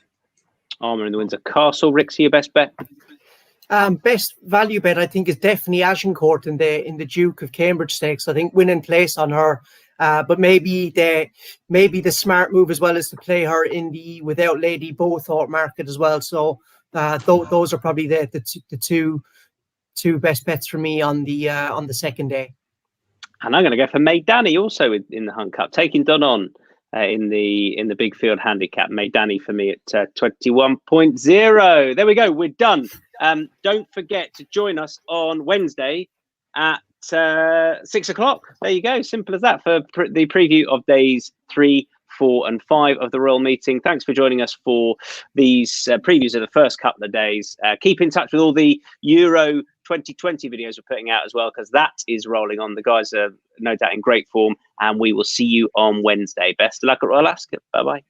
Armour in the Windsor Castle. Rick's your best bet? Best value bet, I think, is definitely Agincourt in the Duke of Cambridge Stakes. I think winning place on her, but maybe the smart move as well is to play her in the Without Lady Beauthorpe market as well. So those are probably the two best bets for me on the second day. And I'm going to go for Maid Danny also in the Hunt Cup, taking Donn on in the big field handicap. Maid Danny for me at 21.0. There we go. We're done. Don't forget to join us on Wednesday at 6 o'clock. There you go. Simple as that for the preview of days 3, 4 and 5 of the Royal Meeting. Thanks for joining us for these previews of the first couple of days. Keep in touch with all the Euro 2020 videos we're putting out as well, because that is rolling on. The guys are no doubt in great form, and we will see you on Wednesday. Best of luck at Royal Ascot. Bye-bye.